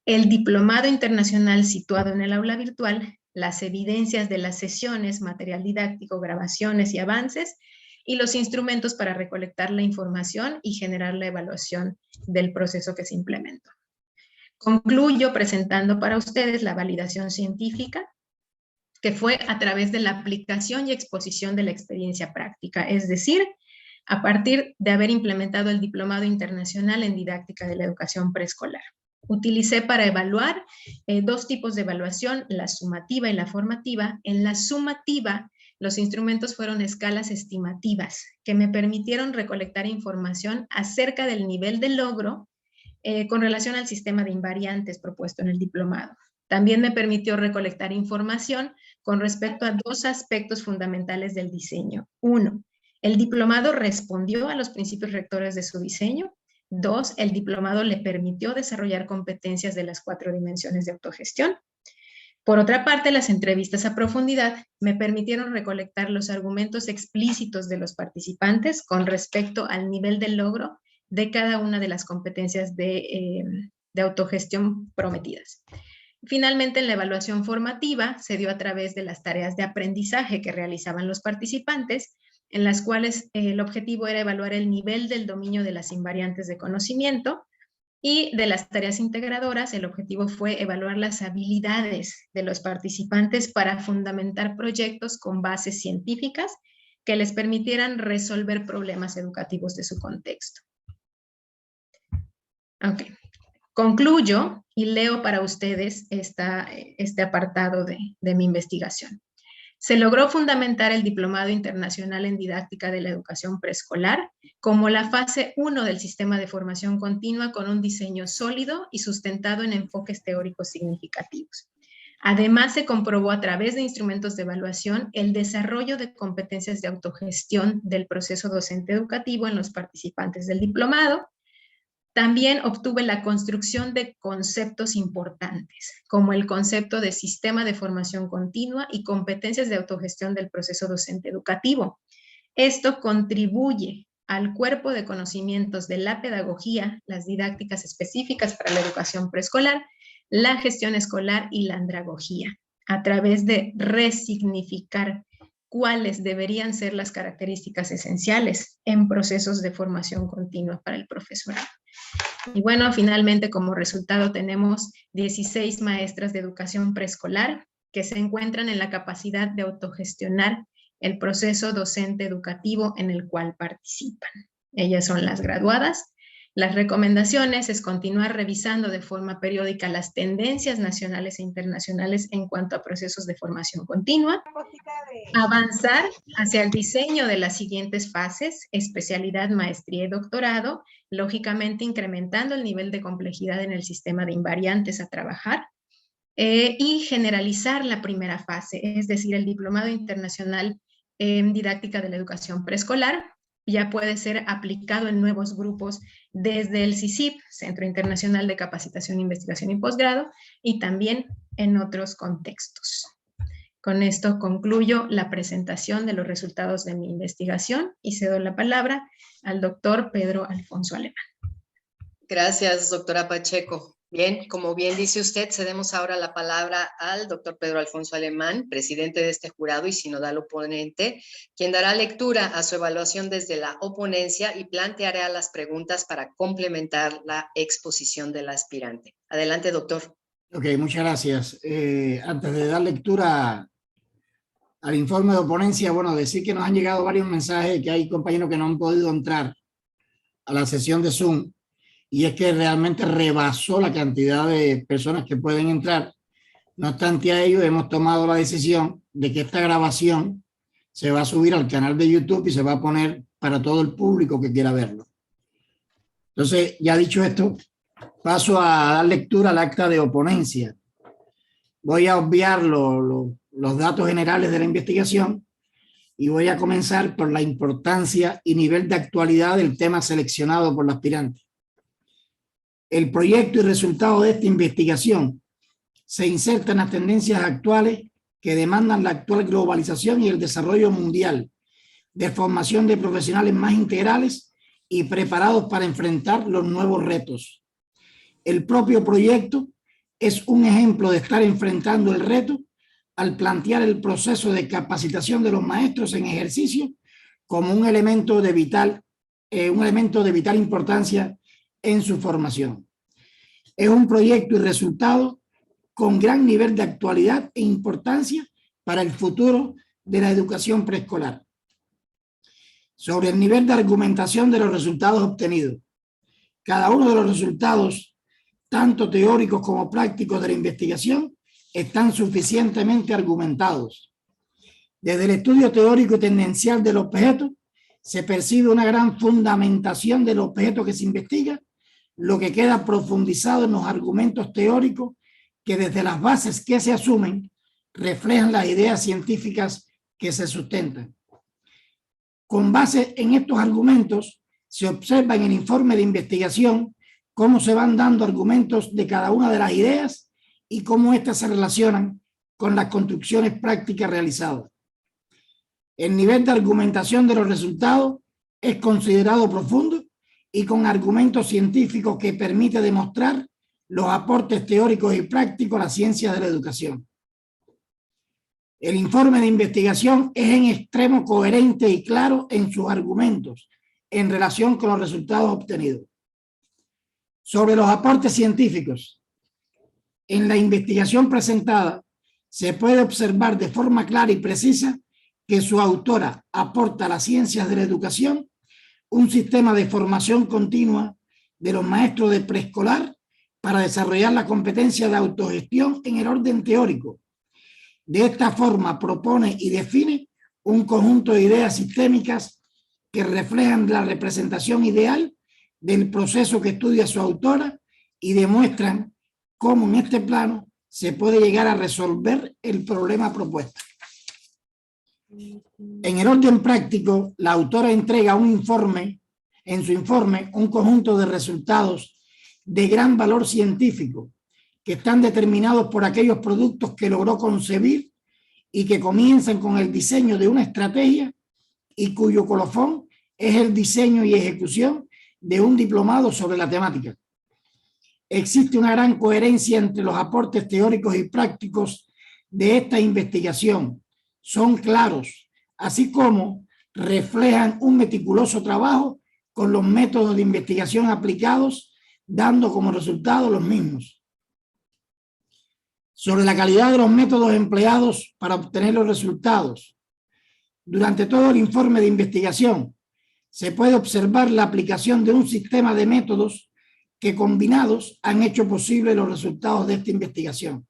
el Diplomado Internacional situado en el aula virtual, las evidencias de las sesiones, material didáctico, grabaciones y avances, y los instrumentos para recolectar la información y generar la evaluación del proceso que se implementó. Concluyo presentando para ustedes la validación científica, que fue a través de la aplicación y exposición de la experiencia práctica, es decir, a partir de haber implementado el Diplomado Internacional en Didáctica de la Educación Preescolar. Utilicé para evaluar 2 tipos de evaluación, la sumativa y la formativa. En la sumativa, los instrumentos fueron escalas estimativas que me permitieron recolectar información acerca del nivel de logro con relación al sistema de invariantes propuesto en el diplomado. También me permitió recolectar información con respecto a 2 aspectos fundamentales del diseño. 1, el diplomado respondió a los principios rectores de su diseño. 2, el diplomado le permitió desarrollar competencias de las 4 dimensiones de autogestión. Por otra parte, las entrevistas a profundidad me permitieron recolectar los argumentos explícitos de los participantes con respecto al nivel de logro de cada una de las competencias de autogestión prometidas. Finalmente, en la evaluación formativa se dio a través de las tareas de aprendizaje que realizaban los participantes, en las cuales el objetivo era evaluar el nivel del dominio de las invariantes de conocimiento, Y de las tareas integradoras, el objetivo fue evaluar las habilidades de los participantes para fundamentar proyectos con bases científicas que les permitieran resolver problemas educativos de su contexto. Ok. Concluyo y leo para ustedes este apartado de mi investigación. Se logró fundamentar el Diplomado Internacional en Didáctica de la Educación Preescolar como la fase 1 del sistema de formación continua con un diseño sólido y sustentado en enfoques teóricos significativos. Además, se comprobó a través de instrumentos de evaluación el desarrollo de competencias de autogestión del proceso docente educativo en los participantes del diplomado. También obtuve la construcción de conceptos importantes, como el concepto de sistema de formación continua y competencias de autogestión del proceso docente educativo. Esto contribuye al cuerpo de conocimientos de la pedagogía, las didácticas específicas para la educación preescolar, la gestión escolar y la andragogía, a través de resignificar cuáles deberían ser las características esenciales en procesos de formación continua para el profesorado. Y bueno, finalmente como resultado tenemos 16 maestras de educación preescolar que se encuentran en la capacidad de autogestionar el proceso docente educativo en el cual participan. Ellas son las graduadas. Las recomendaciones es continuar revisando de forma periódica las tendencias nacionales e internacionales en cuanto a procesos de formación continua, avanzar hacia el diseño de las siguientes fases, especialidad, maestría y doctorado, lógicamente incrementando el nivel de complejidad en el sistema de invariantes a trabajar, y generalizar la primera fase, es decir, el Diplomado Internacional en Didáctica de la Educación Preescolar, ya puede ser aplicado en nuevos grupos desde el CICIP, Centro Internacional de Capacitación, Investigación y Posgrado, y también en otros contextos. Con esto concluyo la presentación de los resultados de mi investigación y cedo la palabra al doctor Pedro Alfonso Alemán. Gracias, doctora Pacheco. Bien, como bien dice usted, cedemos ahora la palabra al doctor Pedro Alfonso Alemán, presidente de este jurado y sinodal oponente, quien dará lectura a su evaluación desde la oponencia y planteará las preguntas para complementar la exposición del aspirante. Adelante, doctor. Ok, muchas gracias. Antes de dar lectura al informe de oponencia, bueno, decir que nos han llegado varios mensajes, que hay compañeros que no han podido entrar a la sesión de Zoom, y es que realmente rebasó la cantidad de personas que pueden entrar. No obstante a ello, hemos tomado la decisión de que esta grabación se va a subir al canal de YouTube y se va a poner para todo el público que quiera verlo. Entonces, ya dicho esto, paso a dar lectura al acta de oponencia. Voy a obviar los datos generales de la investigación y voy a comenzar por la importancia y nivel de actualidad del tema seleccionado por el aspirante. El proyecto y resultado de esta investigación se inserta en las tendencias actuales que demandan la actual globalización y el desarrollo mundial de formación de profesionales más integrales y preparados para enfrentar los nuevos retos. El propio proyecto es un ejemplo de estar enfrentando el reto al plantear el proceso de capacitación de los maestros en ejercicio como un elemento de vital importancia en su formación. Es un proyecto y resultado con gran nivel de actualidad e importancia para el futuro de la educación preescolar. Sobre el nivel de argumentación de los resultados obtenidos. Cada uno de los resultados, tanto teóricos como prácticos de la investigación, están suficientemente argumentados. Desde el estudio teórico y tendencial del objeto, se percibe una gran fundamentación del objeto que se investiga, lo que queda profundizado en los argumentos teóricos que desde las bases que se asumen reflejan las ideas científicas que se sustentan. Con base en estos argumentos, se observa en el informe de investigación cómo se van dando argumentos de cada una de las ideas y cómo éstas se relacionan con las construcciones prácticas realizadas. El nivel de argumentación de los resultados es considerado profundo y con argumentos científicos que permite demostrar los aportes teóricos y prácticos a la ciencia de la educación. El informe de investigación es en extremo coherente y claro en sus argumentos en relación con los resultados obtenidos. Sobre los aportes científicos, en la investigación presentada se puede observar de forma clara y precisa que su autora aporta a las ciencias de la educación un sistema de formación continua de los maestros de preescolar para desarrollar la competencia de autogestión en el orden teórico. De esta forma propone y define un conjunto de ideas sistémicas que reflejan la representación ideal del proceso que estudia su autora y demuestran cómo en este plano se puede llegar a resolver el problema propuesto. En el orden práctico, la autora entrega en su informe un conjunto de resultados de gran valor científico que están determinados por aquellos productos que logró concebir y que comienzan con el diseño de una estrategia y cuyo colofón es el diseño y ejecución de un diplomado sobre la temática. Existe una gran coherencia entre los aportes teóricos y prácticos de esta investigación. Son claros, así como reflejan un meticuloso trabajo con los métodos de investigación aplicados, dando como resultado los mismos. Sobre la calidad de los métodos empleados para obtener los resultados. Durante todo el informe de investigación se puede observar la aplicación de un sistema de métodos que combinados han hecho posible los resultados de esta investigación.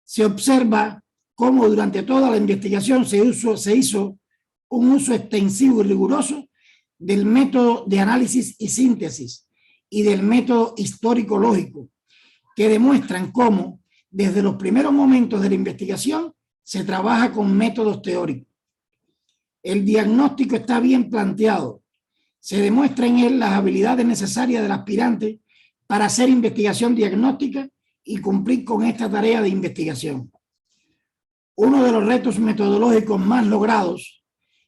Se observa cómo durante toda la investigación se hizo un uso extensivo y riguroso del método de análisis y síntesis y del método histórico-lógico, que demuestran cómo desde los primeros momentos de la investigación se trabaja con métodos teóricos. El diagnóstico está bien planteado. Se demuestra en él las habilidades necesarias del aspirante para hacer investigación diagnóstica y cumplir con esta tarea de investigación. Uno de los retos metodológicos más logrados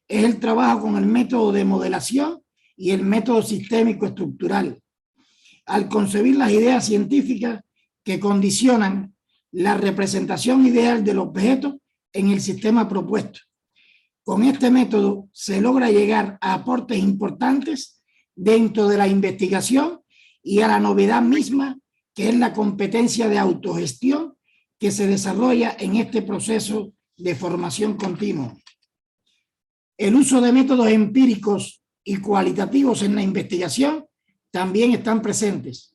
es el trabajo con el método de modelación y el método sistémico estructural, al concebir las ideas científicas que condicionan la representación ideal del objeto en el sistema propuesto. Con este método se logra llegar a aportes importantes dentro de la investigación y a la novedad misma, que es la competencia de autogestión que se desarrolla en este proceso de formación continua. El uso de métodos empíricos y cualitativos en la investigación también están presentes.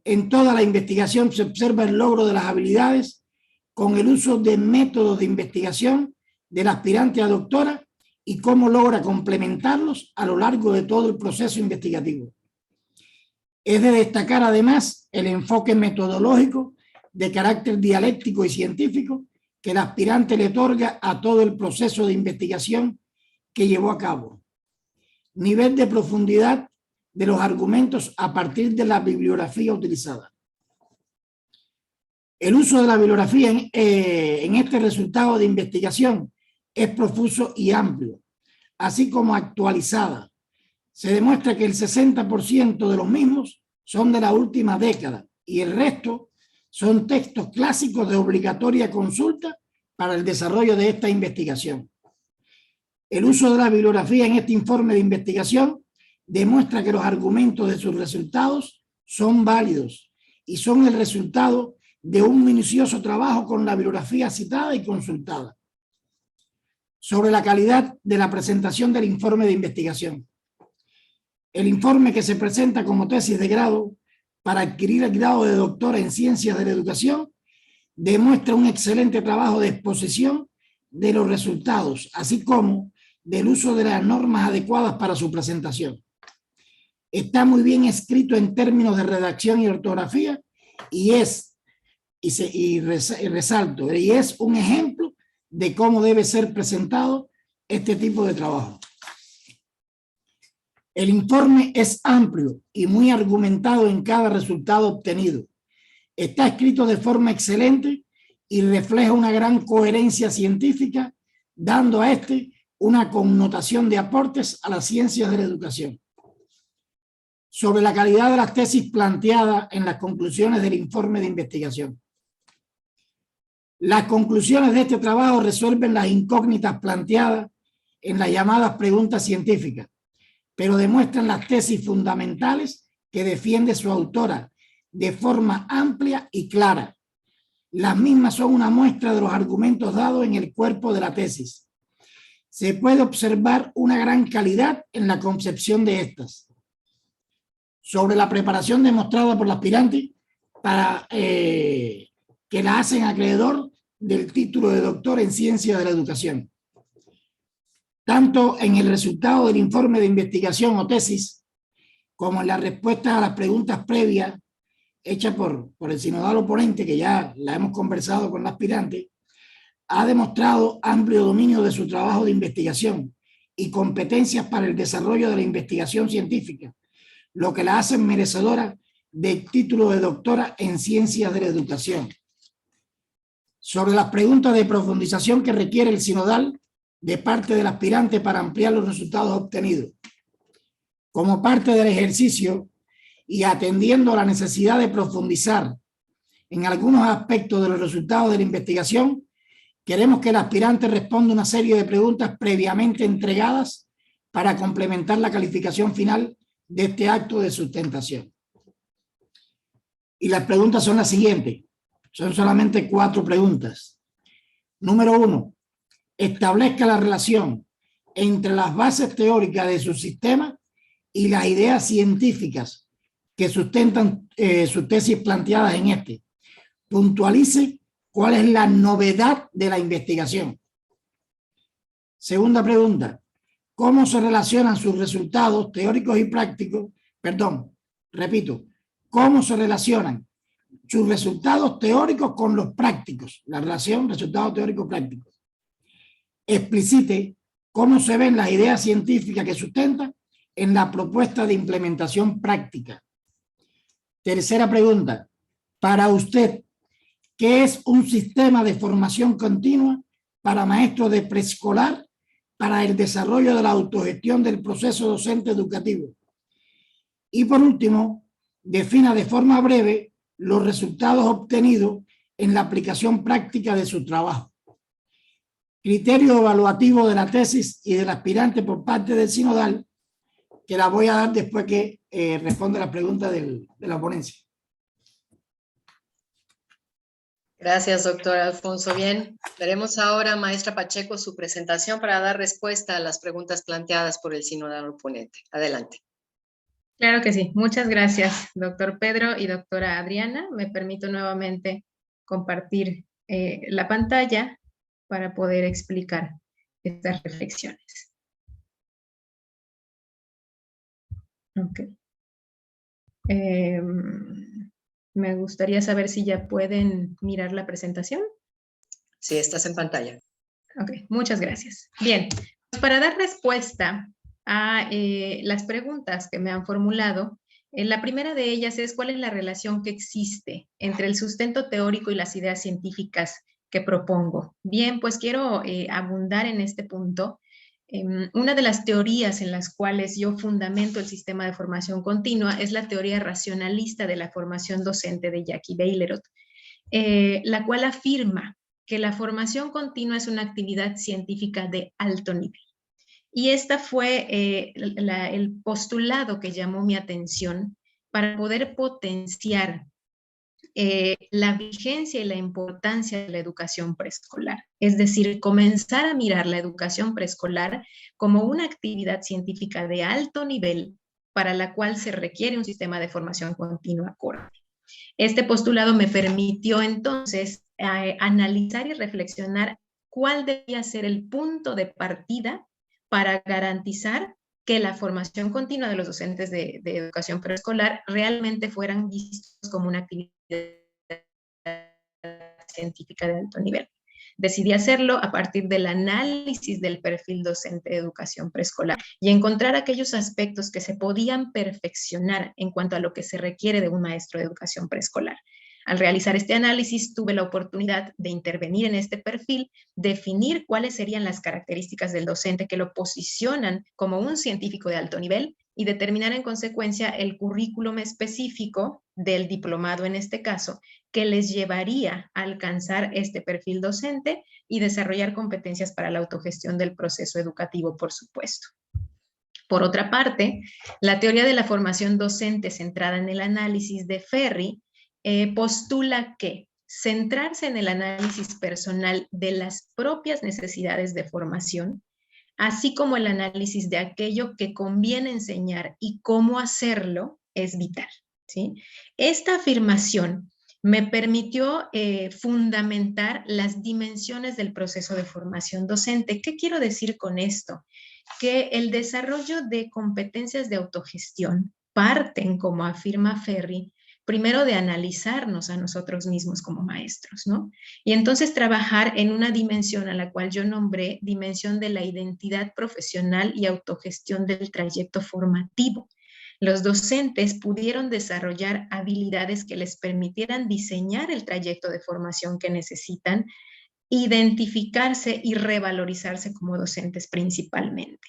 En toda la investigación se observa el logro de las habilidades con el uso de métodos de investigación del aspirante a doctora y cómo logra complementarlos a lo largo de todo el proceso investigativo. Es de destacar además el enfoque metodológico de carácter dialéctico y científico que el aspirante le otorga a todo el proceso de investigación que llevó a cabo. Nivel de profundidad de los argumentos a partir de la bibliografía utilizada. El uso de la bibliografía en este resultado de investigación es profuso y amplio, así como actualizada. Se demuestra que el 60% de los mismos son de la última década y el resto son textos clásicos de obligatoria consulta para el desarrollo de esta investigación. El uso de la bibliografía en este informe de investigación demuestra que los argumentos de sus resultados son válidos y son el resultado de un minucioso trabajo con la bibliografía citada y consultada. Sobre la calidad de la presentación del informe de investigación. El informe que se presenta como tesis de grado para adquirir el grado de doctora en Ciencias de la Educación demuestra un excelente trabajo de exposición de los resultados, así como del uso de las normas adecuadas para su presentación. Está muy bien escrito en términos de redacción y ortografía y es un ejemplo de cómo debe ser presentado este tipo de trabajo. El informe es amplio y muy argumentado en cada resultado obtenido. Está escrito de forma excelente y refleja una gran coherencia científica, dando a este una connotación de aportes a las ciencias de la educación. Sobre la calidad de las tesis planteadas en las conclusiones del informe de investigación. Las conclusiones de este trabajo resuelven las incógnitas planteadas en las llamadas preguntas científicas, pero demuestran las tesis fundamentales que defiende su autora de forma amplia y clara. Las mismas son una muestra de los argumentos dados en el cuerpo de la tesis. Se puede observar una gran calidad en la concepción de estas. Sobre la preparación demostrada por la aspirante para que la hacen acreedor del título de doctor en Ciencias de la Educación. Tanto en el resultado del informe de investigación o tesis, como en las respuestas a las preguntas previas hechas por el sinodal oponente, que ya la hemos conversado con la aspirante, ha demostrado amplio dominio de su trabajo de investigación y competencias para el desarrollo de la investigación científica, lo que la hace merecedora del título de doctora en Ciencias de la Educación. Sobre las preguntas de profundización que requiere el sinodal de parte del aspirante para ampliar los resultados obtenidos. Como parte del ejercicio y atendiendo a la necesidad de profundizar en algunos aspectos de los resultados de la investigación, queremos que el aspirante responda una serie de preguntas previamente entregadas para complementar la calificación final de este acto de sustentación. Y las preguntas son las siguientes. Son solamente 4 preguntas. Número 1. Establezca la relación entre las bases teóricas de su sistema y las ideas científicas que sustentan sus tesis planteadas en este. Puntualice cuál es la novedad de la investigación. Segunda pregunta. ¿Cómo se relacionan sus resultados teóricos y prácticos? ¿Cómo se relacionan sus resultados teóricos con los prácticos? La relación resultados teóricos prácticos. Explicite cómo se ven las ideas científicas que sustentan en la propuesta de implementación práctica. Tercera pregunta. Para usted, ¿qué es un sistema de formación continua para maestros de preescolar para el desarrollo de la autogestión del proceso docente educativo? Y por último, defina de forma breve los resultados obtenidos en la aplicación práctica de su trabajo. Criterio evaluativo de la tesis y del aspirante por parte del sinodal, que la voy a dar después que responda la pregunta de la ponencia. Gracias, doctor Alfonso. Bien, veremos ahora, maestra Pacheco, su presentación para dar respuesta a las preguntas planteadas por el sinodal oponente. Adelante. Claro que sí. Muchas gracias, doctor Pedro y doctora Adriana. Me permito nuevamente compartir la pantalla para poder explicar estas reflexiones. Ok. Me gustaría saber si ya pueden mirar la presentación. Sí, estás en pantalla. Ok, muchas gracias. Bien, pues para dar respuesta a las preguntas que me han formulado, la primera de ellas es ¿cuál es la relación que existe entre el sustento teórico y las ideas científicas que propongo? Bien, pues quiero abundar en este punto. Una de las teorías en las cuales yo fundamento el sistema de formación continua es la teoría racionalista de la formación docente de Jackie Beilerot, la cual afirma que la formación continua es una actividad científica de alto nivel. Y esta fue el postulado que llamó mi atención para poder potenciar la vigencia y la importancia de la educación preescolar. Es decir, comenzar a mirar la educación preescolar como una actividad científica de alto nivel para la cual se requiere un sistema de formación continua acorde. Este postulado me permitió entonces analizar y reflexionar cuál debía ser el punto de partida para garantizar que la formación continua de los docentes de educación preescolar realmente fueran vistos como una actividad científica de alto nivel. Decidí hacerlo a partir del análisis del perfil docente de educación preescolar y encontrar aquellos aspectos que se podían perfeccionar en cuanto a lo que se requiere de un maestro de educación preescolar. Al realizar este análisis, tuve la oportunidad de intervenir en este perfil, definir cuáles serían las características del docente que lo posicionan como un científico de alto nivel y determinar en consecuencia el currículum específico del diplomado en este caso, que les llevaría a alcanzar este perfil docente y desarrollar competencias para la autogestión del proceso educativo, por supuesto. Por otra parte, la teoría de la formación docente centrada en el análisis de Ferri postula que centrarse en el análisis personal de las propias necesidades de formación, así como el análisis de aquello que conviene enseñar y cómo hacerlo, es vital, ¿sí? Esta afirmación me permitió fundamentar las dimensiones del proceso de formación docente. ¿Qué quiero decir con esto? Que el desarrollo de competencias de autogestión parten, como afirma Ferri, primero de analizarnos a nosotros mismos como maestros, ¿no? Y entonces trabajar en una dimensión a la cual yo nombré dimensión de la identidad profesional y autogestión del trayecto formativo. Los docentes pudieron desarrollar habilidades que les permitieran diseñar el trayecto de formación que necesitan, identificarse y revalorizarse como docentes principalmente.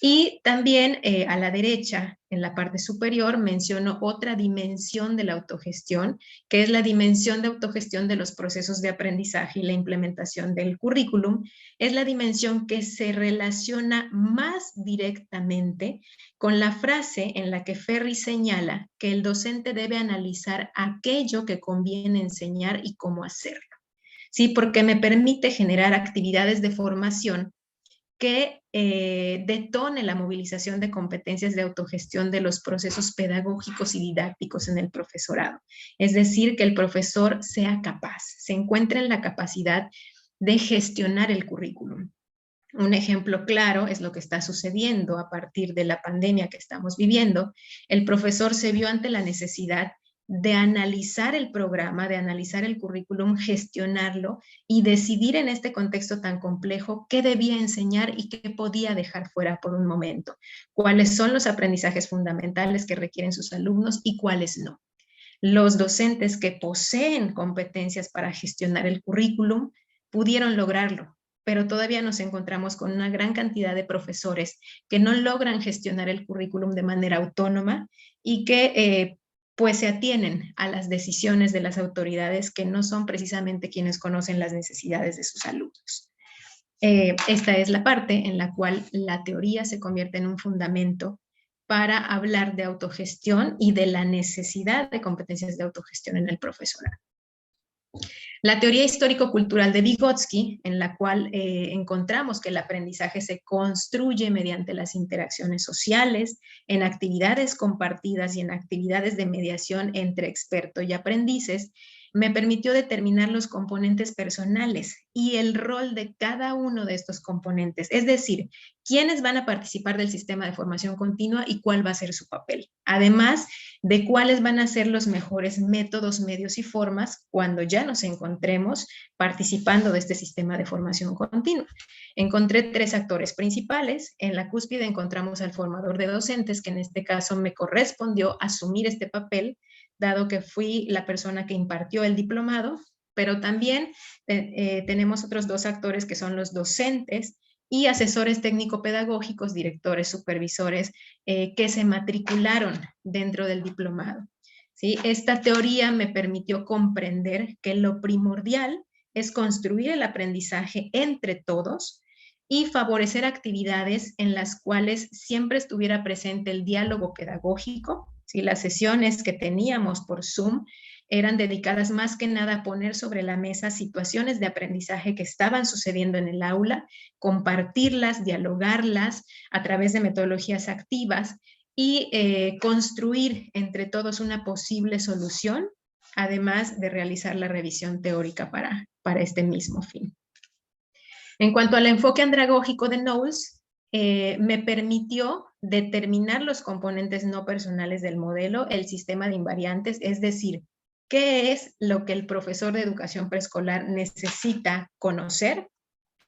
Y también a la derecha, en la parte superior, menciono otra dimensión de la autogestión, que es la dimensión de autogestión de los procesos de aprendizaje y la implementación del currículum. Es la dimensión que se relaciona más directamente con la frase en la que Ferri señala que el docente debe analizar aquello que conviene enseñar y cómo hacerlo. Sí, porque me permite generar actividades de formación que detone la movilización de competencias de autogestión de los procesos pedagógicos y didácticos en el profesorado. Es decir, que el profesor sea capaz, se encuentre en la capacidad de gestionar el currículum. Un ejemplo claro es lo que está sucediendo a partir de la pandemia que estamos viviendo. El profesor se vio ante la necesidad de analizar el programa, de analizar el currículum, gestionarlo y decidir en este contexto tan complejo qué debía enseñar y qué podía dejar fuera por un momento, cuáles son los aprendizajes fundamentales que requieren sus alumnos y cuáles no. Los docentes que poseen competencias para gestionar el currículum pudieron lograrlo, pero todavía nos encontramos con una gran cantidad de profesores que no logran gestionar el currículum de manera autónoma y que pues se atienen a las decisiones de las autoridades que no son precisamente quienes conocen las necesidades de sus alumnos. Esta es la parte en la cual la teoría se convierte en un fundamento para hablar de autogestión y de la necesidad de competencias de autogestión en el profesorado. La teoría histórico-cultural de Vygotsky, en la cual encontramos que el aprendizaje se construye mediante las interacciones sociales, en actividades compartidas y en actividades de mediación entre experto y aprendices, me permitió determinar los componentes personales y el rol de cada uno de estos componentes, es decir, quiénes van a participar del sistema de formación continua y cuál va a ser su papel. Además de cuáles van a ser los mejores métodos, medios y formas cuando ya nos encontremos participando de este sistema de formación continua. Encontré 3 actores principales. En la cúspide encontramos al formador de docentes, que en este caso me correspondió asumir este papel, dado que fui la persona que impartió el diplomado, pero también tenemos otros 2 actores que son los docentes y asesores técnico-pedagógicos, directores, supervisores, que se matricularon dentro del diplomado. ¿Sí? Esta teoría me permitió comprender que lo primordial es construir el aprendizaje entre todos y favorecer actividades en las cuales siempre estuviera presente el diálogo pedagógico. ¿Sí? Las sesiones que teníamos por Zoom eran dedicadas más que nada a poner sobre la mesa situaciones de aprendizaje que estaban sucediendo en el aula, compartirlas, dialogarlas a través de metodologías activas y construir entre todos una posible solución, además de realizar la revisión teórica para este mismo fin. En cuanto al enfoque andragógico de Knowles, me permitió determinar los componentes no personales del modelo, el sistema de invariantes, es decir, qué es lo que el profesor de educación preescolar necesita conocer,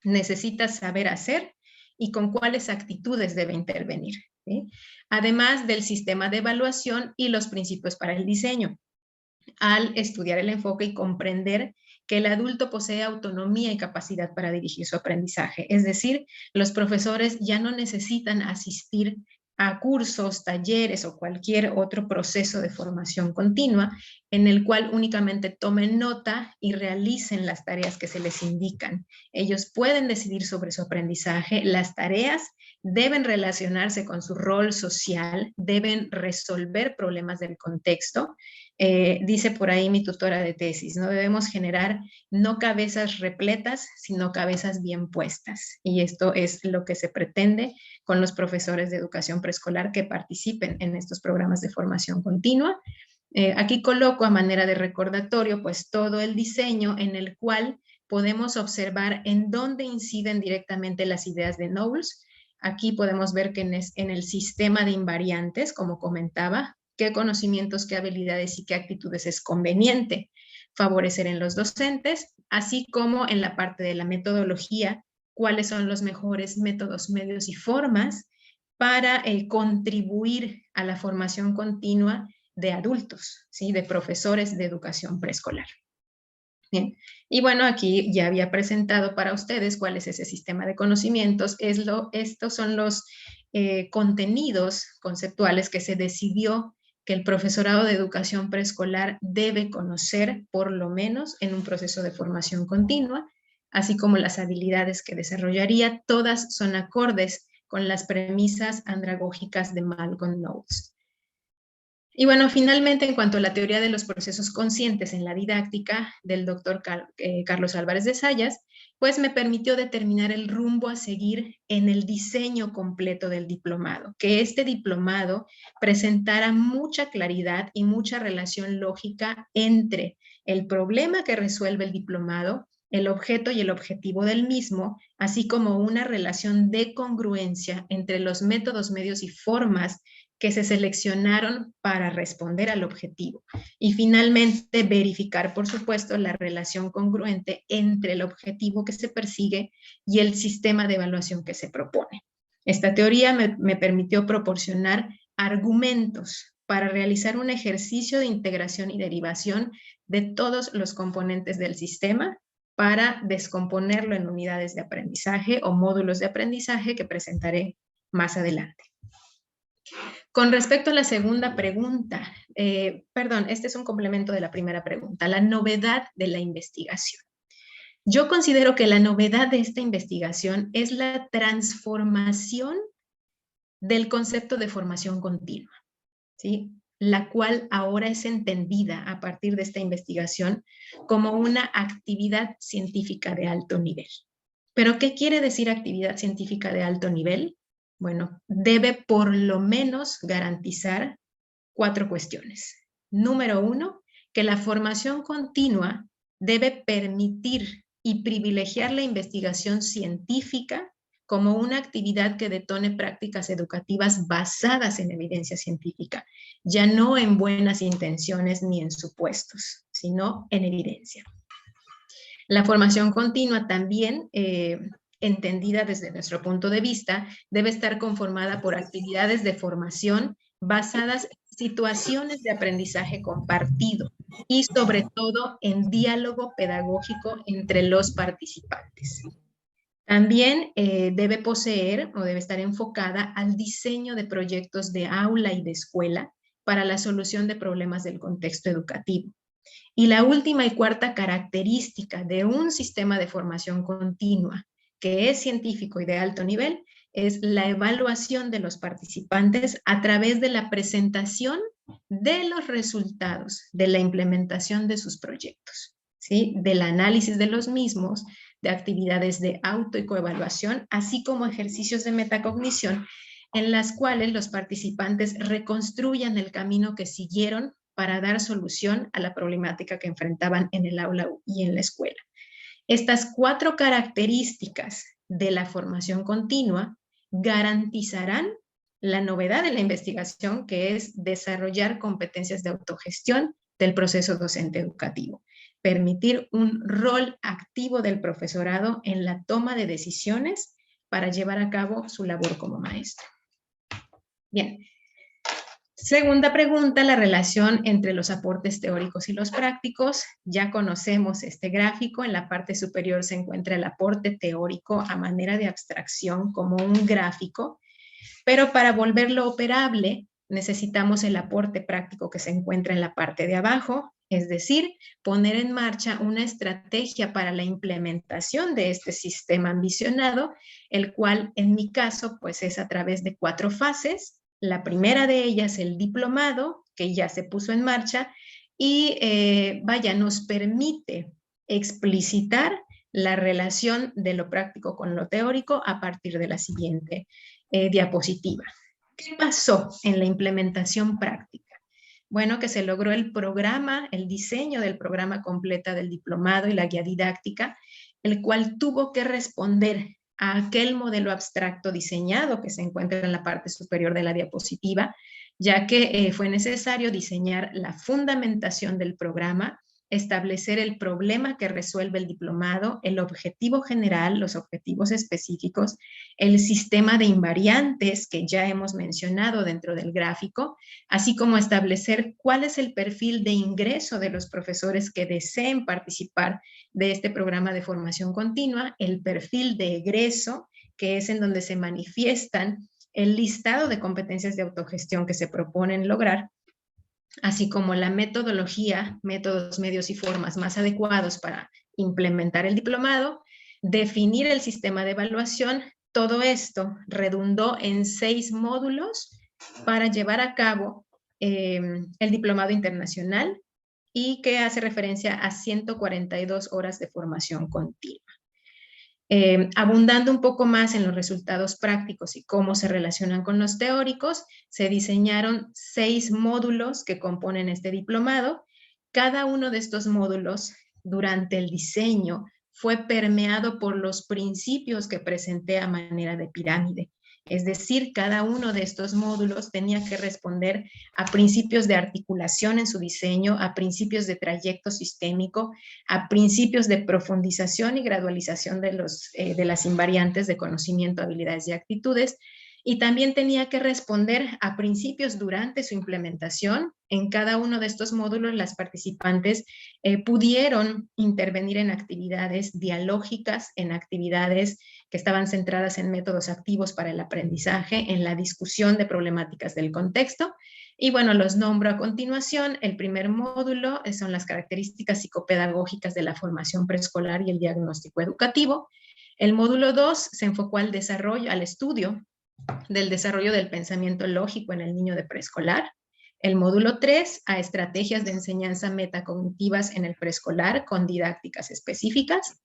necesita saber hacer y con cuáles actitudes debe intervenir, ¿sí? Además del sistema de evaluación y los principios para el diseño. Al estudiar el enfoque y comprender que el adulto posee autonomía y capacidad para dirigir su aprendizaje. Es decir, los profesores ya no necesitan asistir a cursos, talleres o cualquier otro proceso de formación continua en el cual únicamente tomen nota y realicen las tareas que se les indican. Ellos pueden decidir sobre su aprendizaje. Las tareas deben relacionarse con su rol social, deben resolver problemas del contexto. Dice por ahí mi tutora de tesis, no debemos generar no cabezas repletas, sino cabezas bien puestas. Y esto es lo que se pretende con los profesores de educación preescolar que participen en estos programas de formación continua. Aquí coloco a manera de recordatorio pues todo el diseño en el cual podemos observar en dónde inciden directamente las ideas de Knowles. Aquí podemos ver que en el sistema de invariantes, como comentaba, qué conocimientos, qué habilidades y qué actitudes es conveniente favorecer en los docentes, así como en la parte de la metodología, cuáles son los mejores métodos, medios y formas para contribuir a la formación continua de adultos, ¿sí? De profesores de educación preescolar. Bien, y bueno, aquí ya había presentado para ustedes cuál es ese sistema de conocimientos. Estos son los contenidos conceptuales que se decidió que el profesorado de educación preescolar debe conocer por lo menos en un proceso de formación continua, así como las habilidades que desarrollaría. Todas son acordes con las premisas andragógicas de Malcolm Knowles. Y bueno, finalmente, en cuanto a la teoría de los procesos conscientes en la didáctica del doctor Carlos Álvarez de Zayas, pues me permitió determinar el rumbo a seguir en el diseño completo del diplomado, que este diplomado presentara mucha claridad y mucha relación lógica entre el problema que resuelve el diplomado, el objeto y el objetivo del mismo, así como una relación de congruencia entre los métodos, medios y formas que se seleccionaron para responder al objetivo. Y finalmente, verificar, por supuesto, la relación congruente entre el objetivo que se persigue y el sistema de evaluación que se propone. Esta teoría me permitió proporcionar argumentos para realizar un ejercicio de integración y derivación de todos los componentes del sistema para descomponerlo en unidades de aprendizaje o módulos de aprendizaje que presentaré más adelante. Con respecto a la segunda pregunta, este es un complemento de la primera pregunta, la novedad de la investigación. Yo considero que la novedad de esta investigación es la transformación del concepto de formación continua, ¿sí? La cual ahora es entendida a partir de esta investigación como una actividad científica de alto nivel. ¿Pero qué quiere decir actividad científica de alto nivel? Bueno, debe por lo menos garantizar 4 cuestiones. Número 1, que la formación continua debe permitir y privilegiar la investigación científica como una actividad que detone prácticas educativas basadas en evidencia científica, ya no en buenas intenciones ni en supuestos, sino en evidencia. La formación continua también, entendida desde nuestro punto de vista, debe estar conformada por actividades de formación basadas en situaciones de aprendizaje compartido y sobre todo en diálogo pedagógico entre los participantes. También debe poseer o debe estar enfocada al diseño de proyectos de aula y de escuela para la solución de problemas del contexto educativo. Y la última y cuarta característica de un sistema de formación continua que es científico y de alto nivel es la evaluación de los participantes a través de la presentación de los resultados de la implementación de sus proyectos, ¿sí? Del análisis de los mismos, de actividades de auto y coevaluación, así como ejercicios de metacognición en las cuales los participantes reconstruyan el camino que siguieron para dar solución a la problemática que enfrentaban en el aula y en la escuela. Estas 4 características de la formación continua garantizarán la novedad de la investigación, que es desarrollar competencias de autogestión del proceso docente educativo, permitir un rol activo del profesorado en la toma de decisiones para llevar a cabo su labor como maestro. Bien. Segunda pregunta, la relación entre los aportes teóricos y los prácticos. Ya conocemos este gráfico. En la parte superior se encuentra el aporte teórico a manera de abstracción como un gráfico. Pero para volverlo operable, necesitamos el aporte práctico que se encuentra en la parte de abajo, es decir, poner en marcha una estrategia para la implementación de este sistema ambicionado, el cual en mi caso pues es a través de 4 fases. La primera de ellas, el diplomado, que ya se puso en marcha y nos permite explicitar la relación de lo práctico con lo teórico a partir de la siguiente diapositiva. ¿Qué pasó en la implementación práctica? Bueno, que se logró el programa, el diseño del programa completa del diplomado y la guía didáctica, el cual tuvo que responder a aquel modelo abstracto diseñado que se encuentra en la parte superior de la diapositiva, ya que fue necesario diseñar la fundamentación del programa, establecer el problema que resuelve el diplomado, el objetivo general, los objetivos específicos, el sistema de invariantes que ya hemos mencionado dentro del gráfico, así como establecer cuál es el perfil de ingreso de los profesores que deseen participar de este programa de formación continua, el perfil de egreso, que es en donde se manifiestan el listado de competencias de autogestión que se proponen lograr, así como la metodología, métodos, medios y formas más adecuados para implementar el diplomado, definir el sistema de evaluación. Todo esto redundó en 6 módulos para llevar a cabo el diplomado internacional y que hace referencia a 142 horas de formación continua. Abundando un poco más en los resultados prácticos y cómo se relacionan con los teóricos, se diseñaron 6 módulos que componen este diplomado. Cada uno de estos módulos, durante el diseño, fue permeado por los principios que presenté a manera de pirámide. Es decir, cada uno de estos módulos tenía que responder a principios de articulación en su diseño, a principios de trayecto sistémico, a principios de profundización y gradualización de las invariantes de conocimiento, habilidades y actitudes, y también tenía que responder a principios durante su implementación. En cada uno de estos módulos, las participantes pudieron intervenir en actividades dialógicas, en actividades que estaban centradas en métodos activos para el aprendizaje, en la discusión de problemáticas del contexto. Y bueno, los nombro a continuación. El primer módulo son las características psicopedagógicas de la formación preescolar y el diagnóstico educativo. El módulo 2 se enfocó al desarrollo, al estudio del desarrollo del pensamiento lógico en el niño de preescolar. El módulo 3 a estrategias de enseñanza metacognitivas en el preescolar con didácticas específicas.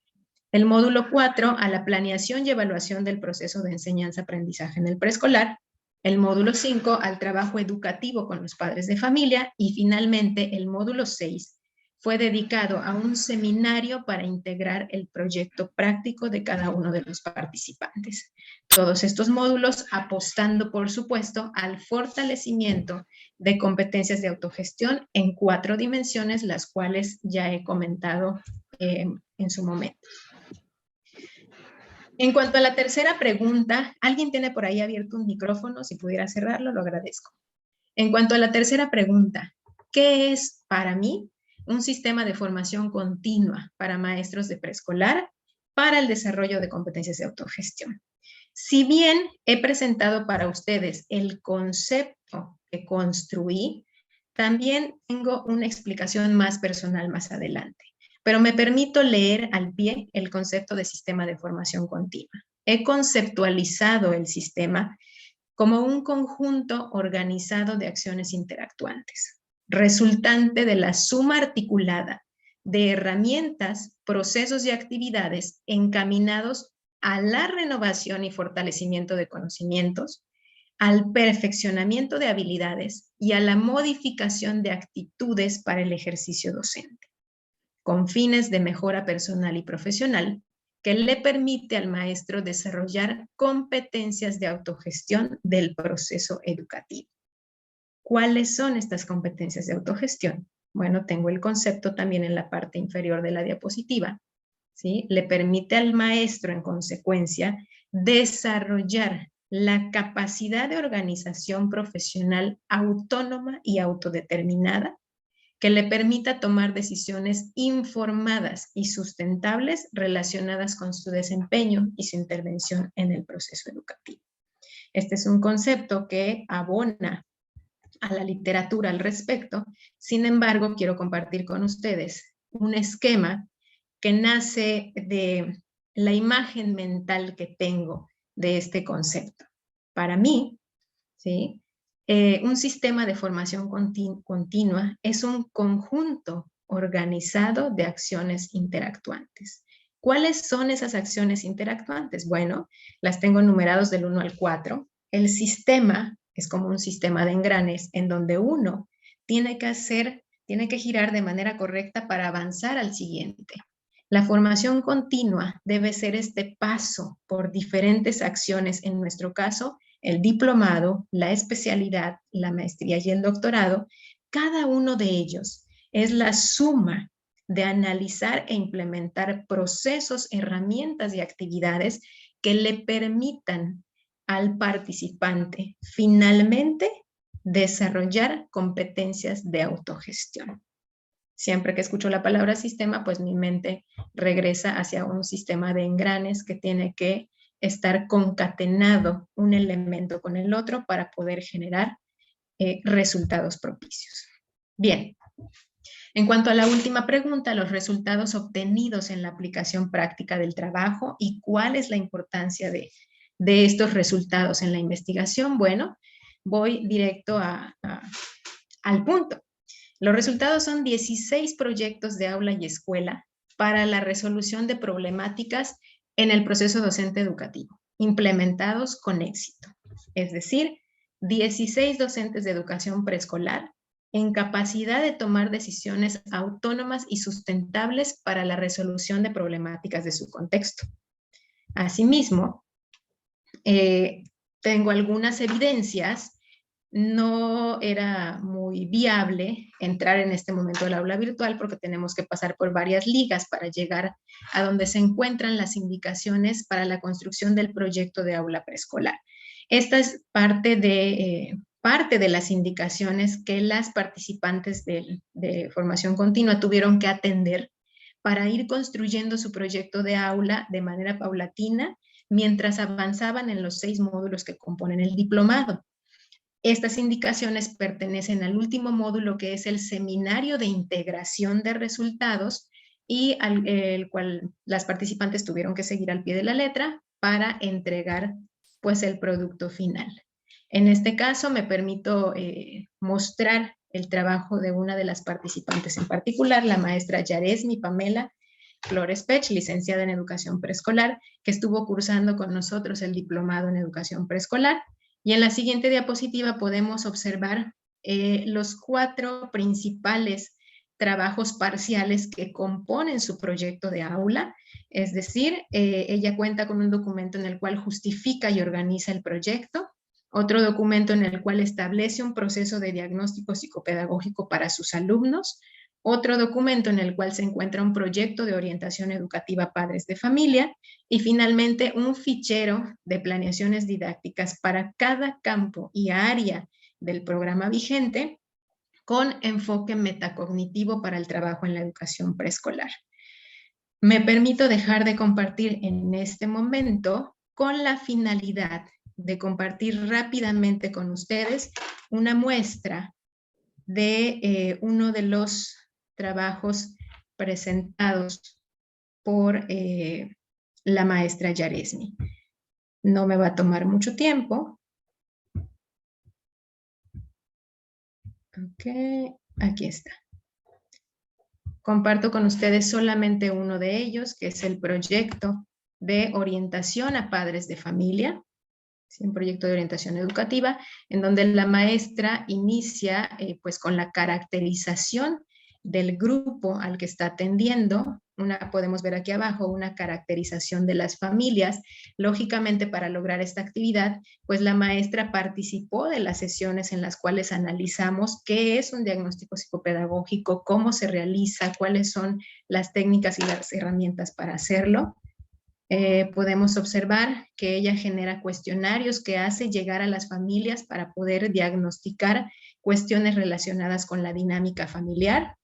El módulo 4 a la planeación y evaluación del proceso de enseñanza-aprendizaje en el preescolar. El módulo 5 al trabajo educativo con los padres de familia. Y finalmente el módulo 6 fue dedicado a un seminario para integrar el proyecto práctico de cada uno de los participantes. Todos estos módulos apostando, por supuesto, al fortalecimiento de competencias de autogestión en 4 dimensiones, las cuales ya he comentado en su momento. En cuanto a la tercera pregunta, ¿alguien tiene por ahí abierto un micrófono? Si pudiera cerrarlo, lo agradezco. En cuanto a la tercera pregunta, ¿qué es para mí un sistema de formación continua para maestros de preescolar para el desarrollo de competencias de autogestión? Si bien he presentado para ustedes el concepto que construí, también tengo una explicación más personal más adelante, pero me permito leer al pie el concepto de sistema de formación continua. He conceptualizado el sistema como un conjunto organizado de acciones interactuantes, resultante de la suma articulada de herramientas, procesos y actividades encaminados a la renovación y fortalecimiento de conocimientos, al perfeccionamiento de habilidades y a la modificación de actitudes para el ejercicio docente, con fines de mejora personal y profesional, que le permite al maestro desarrollar competencias de autogestión del proceso educativo. ¿Cuáles son estas competencias de autogestión? Bueno, tengo el concepto también en la parte inferior de la diapositiva, ¿sí? Le permite al maestro, en consecuencia, desarrollar la capacidad de organización profesional autónoma y autodeterminada que le permita tomar decisiones informadas y sustentables relacionadas con su desempeño y su intervención en el proceso educativo. Este es un concepto que abona a la literatura al respecto. Sin embargo, quiero compartir con ustedes un esquema que nace de la imagen mental que tengo de este concepto. Para mí, ¿sí? Un sistema de formación continua es un conjunto organizado de acciones interactuantes. ¿Cuáles son esas acciones interactuantes? Bueno, las tengo numerados del 1 al 4. El sistema es como un sistema de engranes en donde uno tiene que girar de manera correcta para avanzar al siguiente. La formación continua debe ser este paso por diferentes acciones, en nuestro caso, el diplomado, la especialidad, la maestría y el doctorado. Cada uno de ellos es la suma de analizar e implementar procesos, herramientas y actividades que le permitan al participante finalmente desarrollar competencias de autogestión. Siempre que escucho la palabra sistema, pues mi mente regresa hacia un sistema de engranes que tiene que estar concatenado un elemento con el otro para poder generar resultados propicios. Bien, en cuanto a la última pregunta, los resultados obtenidos en la aplicación práctica del trabajo y cuál es la importancia de estos resultados en la investigación. Bueno, voy directo al punto. Los resultados son 16 proyectos de aula y escuela para la resolución de problemáticas en el proceso docente educativo, implementados con éxito. Es decir, 16 docentes de educación preescolar en capacidad de tomar decisiones autónomas y sustentables para la resolución de problemáticas de su contexto. Asimismo, tengo algunas evidencias. No era muy viable entrar en este momento al aula virtual porque tenemos que pasar por varias ligas para llegar a donde se encuentran las indicaciones para la construcción del proyecto de aula preescolar. Esta es parte de las indicaciones que las participantes de formación continua tuvieron que atender para ir construyendo su proyecto de aula de manera paulatina mientras avanzaban en los 6 módulos que componen el diplomado. Estas indicaciones pertenecen al último módulo, que es el seminario de integración de resultados, y el cual las participantes tuvieron que seguir al pie de la letra para entregar pues el producto final. En este caso me permito mostrar el trabajo de una de las participantes en particular, la maestra Yaresmi Pamela Flores Pech, licenciada en educación preescolar, que estuvo cursando con nosotros el diplomado en educación preescolar. Y en la siguiente diapositiva podemos observar los 4 principales trabajos parciales que componen su proyecto de aula. Es decir, ella cuenta con un documento en el cual justifica y organiza el proyecto, otro documento en el cual establece un proceso de diagnóstico psicopedagógico para sus alumnos, otro documento en el cual se encuentra un proyecto de orientación educativa a padres de familia y finalmente un fichero de planeaciones didácticas para cada campo y área del programa vigente con enfoque metacognitivo para el trabajo en la educación preescolar. Me permito dejar de compartir en este momento con la finalidad de compartir rápidamente con ustedes una muestra de uno de los trabajos presentados por la maestra Yaresmi. No me va a tomar mucho tiempo. Ok, aquí está. Comparto con ustedes solamente uno de ellos, que es el proyecto de orientación a padres de familia. Es un proyecto de orientación educativa, en donde la maestra inicia pues con la caracterización del grupo al que está atendiendo. Podemos ver aquí abajo una caracterización de las familias. Lógicamente, para lograr esta actividad, pues la maestra participó de las sesiones en las cuales analizamos qué es un diagnóstico psicopedagógico, cómo se realiza, cuáles son las técnicas y las herramientas para hacerlo. Podemos observar que ella genera cuestionarios que hace llegar a las familias para poder diagnosticar cuestiones relacionadas con la dinámica familiar,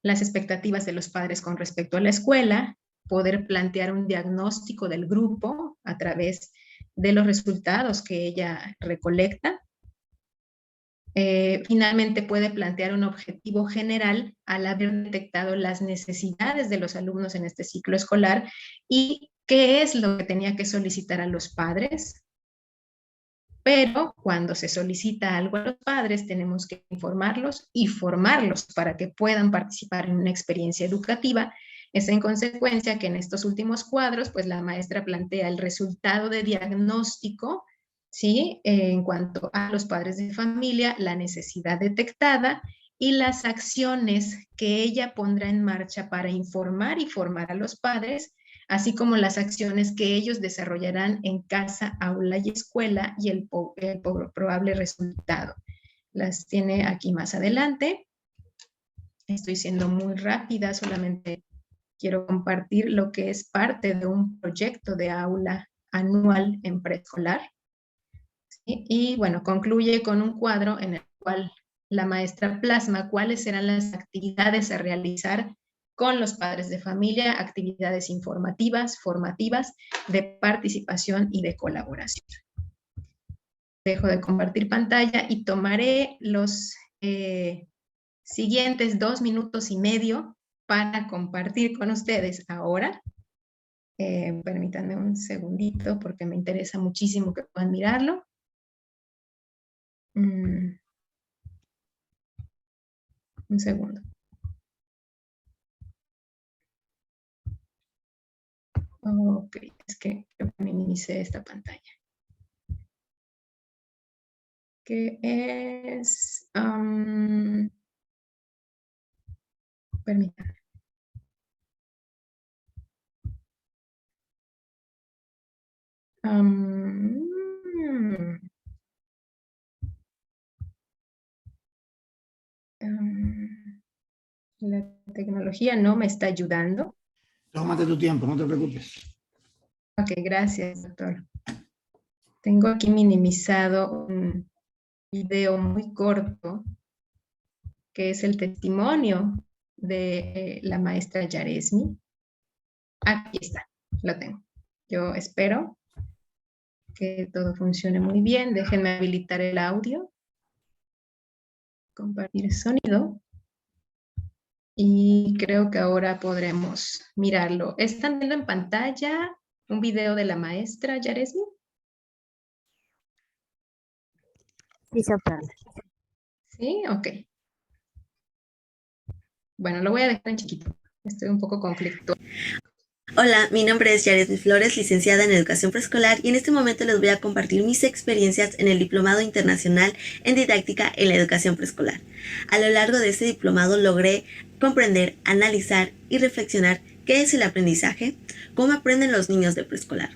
las expectativas de los padres con respecto a la escuela, poder plantear un diagnóstico del grupo a través de los resultados que ella recolecta. Finalmente puede plantear un objetivo general al haber detectado las necesidades de los alumnos en este ciclo escolar y qué es lo que tenía que solicitar a los padres. Pero cuando se solicita algo a los padres, tenemos que informarlos y formarlos para que puedan participar en una experiencia educativa. Es en consecuencia que en estos últimos cuadros, pues la maestra plantea el resultado de diagnóstico, ¿sí? En cuanto a los padres de familia, la necesidad detectada y las acciones que ella pondrá en marcha para informar y formar a los padres, así como las acciones que ellos desarrollarán en casa, aula y escuela y el probable resultado. Las tiene aquí más adelante. Estoy siendo muy rápida, solamente quiero compartir lo que es parte de un proyecto de aula anual en preescolar. ¿Sí? Y bueno, concluye con un cuadro en el cual la maestra plasma cuáles serán las actividades a realizar con los padres de familia, actividades informativas, formativas, de participación y de colaboración. Dejo de compartir pantalla y tomaré los siguientes 2 minutos y medio para compartir con ustedes ahora. Permítanme un segundito porque me interesa muchísimo que puedan mirarlo. Un segundo. Ok, es que creo que minimicé esta pantalla. Que es... permítanme. La tecnología no me está ayudando. Tómate tu tiempo, no te preocupes. Ok, gracias, doctor. Tengo aquí minimizado un video muy corto, que es el testimonio de la maestra Yaresmi. Aquí está, lo tengo. Yo espero que todo funcione muy bien. Déjenme habilitar el audio. Compartir sonido. Y creo que ahora podremos mirarlo. ¿Están viendo en pantalla un video de la maestra Yaresmi? Sí, doctora. Sí, ok. Bueno, lo voy a dejar en chiquito. Estoy un poco conflictuada. Hola, mi nombre es Yaresmi Flores, licenciada en Educación Preescolar, y en este momento les voy a compartir mis experiencias en el Diplomado Internacional en Didáctica en la Educación Preescolar. A lo largo de este diplomado logré comprender, analizar y reflexionar qué es el aprendizaje, cómo aprenden los niños de preescolar,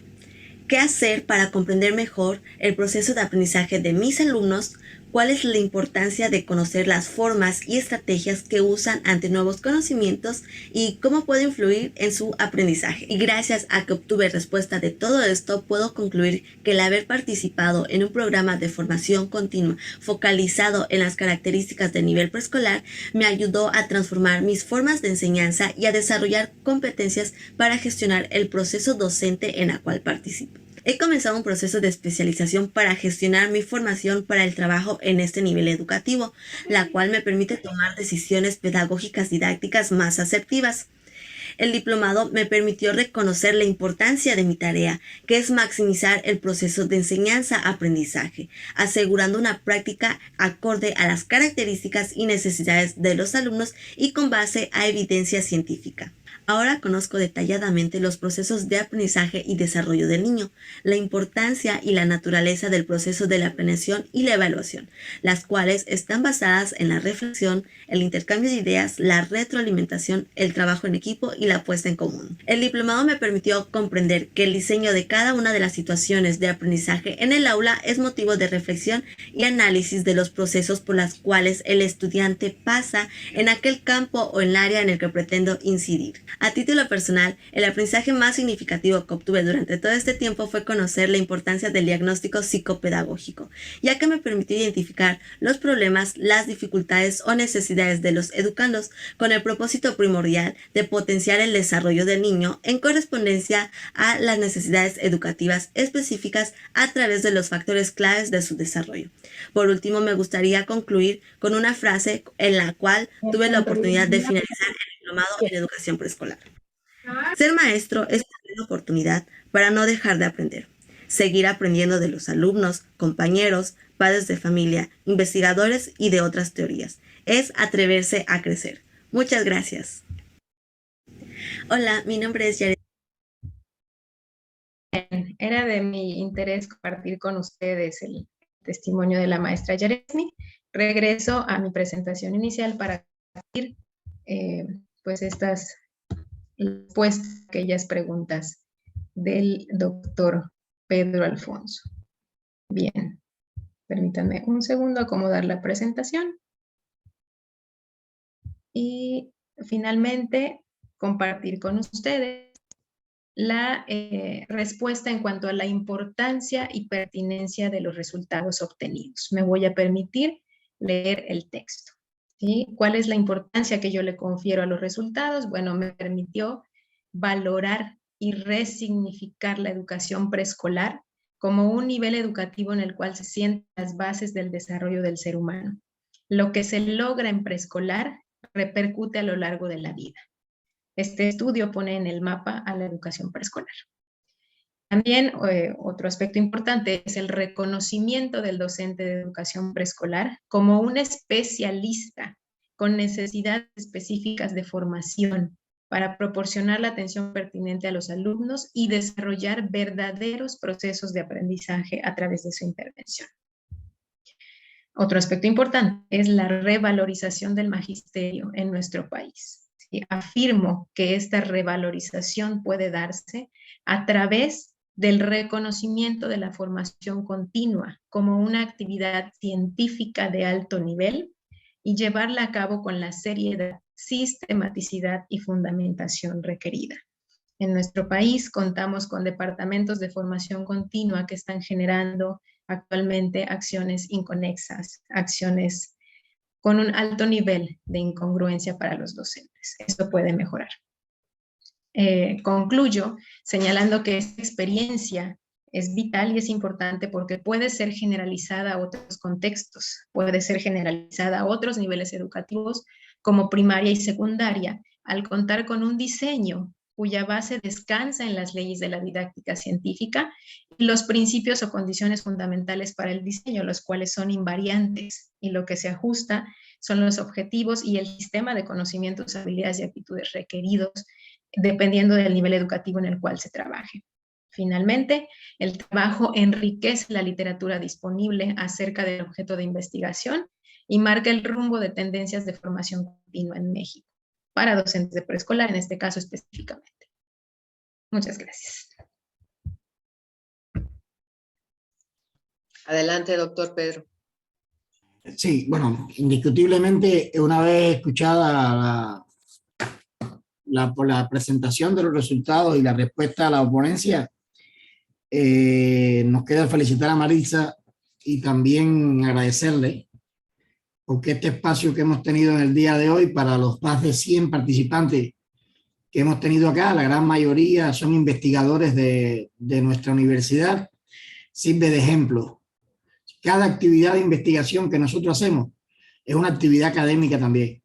qué hacer para comprender mejor el proceso de aprendizaje de mis alumnos, cuál es la importancia de conocer las formas y estrategias que usan ante nuevos conocimientos y cómo puede influir en su aprendizaje. Y gracias a que obtuve respuesta de todo esto, puedo concluir que el haber participado en un programa de formación continua focalizado en las características de nivel preescolar me ayudó a transformar mis formas de enseñanza y a desarrollar competencias para gestionar el proceso docente en el cual participo. He comenzado un proceso de especialización para gestionar mi formación para el trabajo en este nivel educativo, la cual me permite tomar decisiones pedagógicas didácticas más asertivas. El diplomado me permitió reconocer la importancia de mi tarea, que es maximizar el proceso de enseñanza-aprendizaje, asegurando una práctica acorde a las características y necesidades de los alumnos y con base a evidencia científica. Ahora conozco detalladamente los procesos de aprendizaje y desarrollo del niño, la importancia y la naturaleza del proceso de la planeación y la evaluación, las cuales están basadas en la reflexión, el intercambio de ideas, la retroalimentación, el trabajo en equipo y la puesta en común. El diplomado me permitió comprender que el diseño de cada una de las situaciones de aprendizaje en el aula es motivo de reflexión y análisis de los procesos por los cuales el estudiante pasa en aquel campo o en el área en el que pretendo incidir. A título personal, el aprendizaje más significativo que obtuve durante todo este tiempo fue conocer la importancia del diagnóstico psicopedagógico, ya que me permitió identificar los problemas, las dificultades o necesidades de los educandos con el propósito primordial de potenciar el desarrollo del niño en correspondencia a las necesidades educativas específicas a través de los factores claves de su desarrollo. Por último, me gustaría concluir con una frase en la cual tuve la oportunidad de finalizar el diplomado en educación preescolar. Ser maestro es una oportunidad para no dejar de aprender, seguir aprendiendo de los alumnos, compañeros, padres de familia, investigadores y de otras teorías. Es atreverse a crecer. Muchas gracias. Hola, mi nombre es Yaret. Era de mi interés compartir con ustedes el testimonio de la maestra Yaresmi. Regreso a mi presentación inicial para compartir pues estas respuestas a aquellas preguntas del doctor Pedro Alfonso. Bien, permítanme un segundo acomodar la presentación. Y finalmente compartir con ustedes la respuesta en cuanto a la importancia y pertinencia de los resultados obtenidos. Me voy a permitir leer el texto. ¿Sí? ¿Cuál es la importancia que yo le confiero a los resultados? Bueno, me permitió valorar y resignificar la educación preescolar como un nivel educativo en el cual se sientan las bases del desarrollo del ser humano. Lo que se logra en preescolar repercute a lo largo de la vida. Este estudio pone en el mapa a la educación preescolar. También otro aspecto importante es el reconocimiento del docente de educación preescolar como un especialista con necesidades específicas de formación para proporcionar la atención pertinente a los alumnos y desarrollar verdaderos procesos de aprendizaje a través de su intervención. Otro aspecto importante es la revalorización del magisterio en nuestro país. ¿Sí? Afirmo que esta revalorización puede darse a través del reconocimiento de la formación continua como una actividad científica de alto nivel y llevarla a cabo con la seriedad, sistematicidad y fundamentación requerida. En nuestro país contamos con departamentos de formación continua que están generando actualmente acciones inconexas, acciones con un alto nivel de incongruencia para los docentes. Esto puede mejorar. Concluyo señalando que esta experiencia es vital y es importante porque puede ser generalizada a otros contextos, puede ser generalizada a otros niveles educativos como primaria y secundaria, al contar con un diseño cuya base descansa en las leyes de la didáctica científica y los principios o condiciones fundamentales para el diseño, los cuales son invariantes, y lo que se ajusta son los objetivos y el sistema de conocimientos, habilidades y actitudes requeridos dependiendo del nivel educativo en el cual se trabaje. Finalmente, el trabajo enriquece la literatura disponible acerca del objeto de investigación y marca el rumbo de tendencias de formación continua en México, para docentes de preescolar, en este caso específicamente. Muchas gracias. Adelante, doctor Pedro. Sí, bueno, indiscutiblemente, una vez escuchada la presentación de los resultados y la respuesta a la ponencia, nos queda felicitar a Maritza y también agradecerle porque este espacio que hemos tenido en el día de hoy para los más de 100 participantes que hemos tenido acá, la gran mayoría son investigadores de nuestra universidad, sirve de ejemplo. Cada actividad de investigación que nosotros hacemos es una actividad académica también.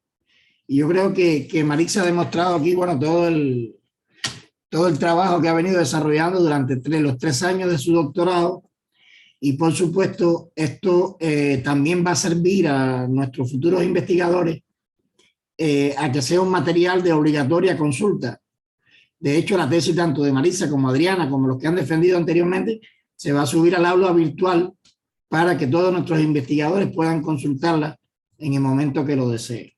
Y yo creo que Maritza ha demostrado aquí, bueno, todo el trabajo que ha venido desarrollando durante los 3 años de su doctorado. Y por supuesto, esto también va a servir a nuestros futuros investigadores a que sea un material de obligatoria consulta. De hecho, la tesis tanto de Maritza como Adriana, como los que han defendido anteriormente, se va a subir al aula virtual para que todos nuestros investigadores puedan consultarla en el momento que lo deseen.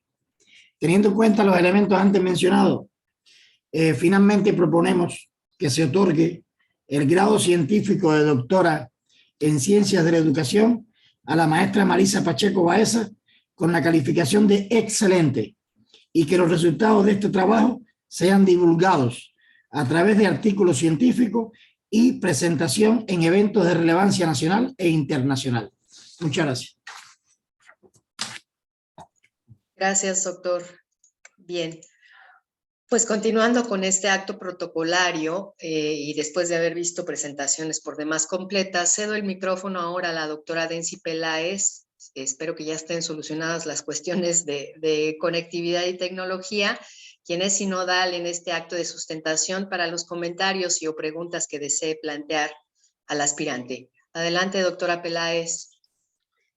Teniendo en cuenta los elementos antes mencionados, finalmente proponemos que se otorgue el grado científico de doctora en Ciencias de la Educación a la maestra Marisa Pacheco Baeza con la calificación de excelente y que los resultados de este trabajo sean divulgados a través de artículos científicos y presentación en eventos de relevancia nacional e internacional. Muchas gracias. Gracias, doctor. Bien. Pues continuando con este acto protocolario y después de haber visto presentaciones por demás completas, cedo el micrófono ahora a la doctora Densi Peláez. Espero que ya estén solucionadas las cuestiones de conectividad y tecnología, quien es sinodal en este acto de sustentación para los comentarios y o preguntas que desee plantear al aspirante. Adelante, doctora Peláez.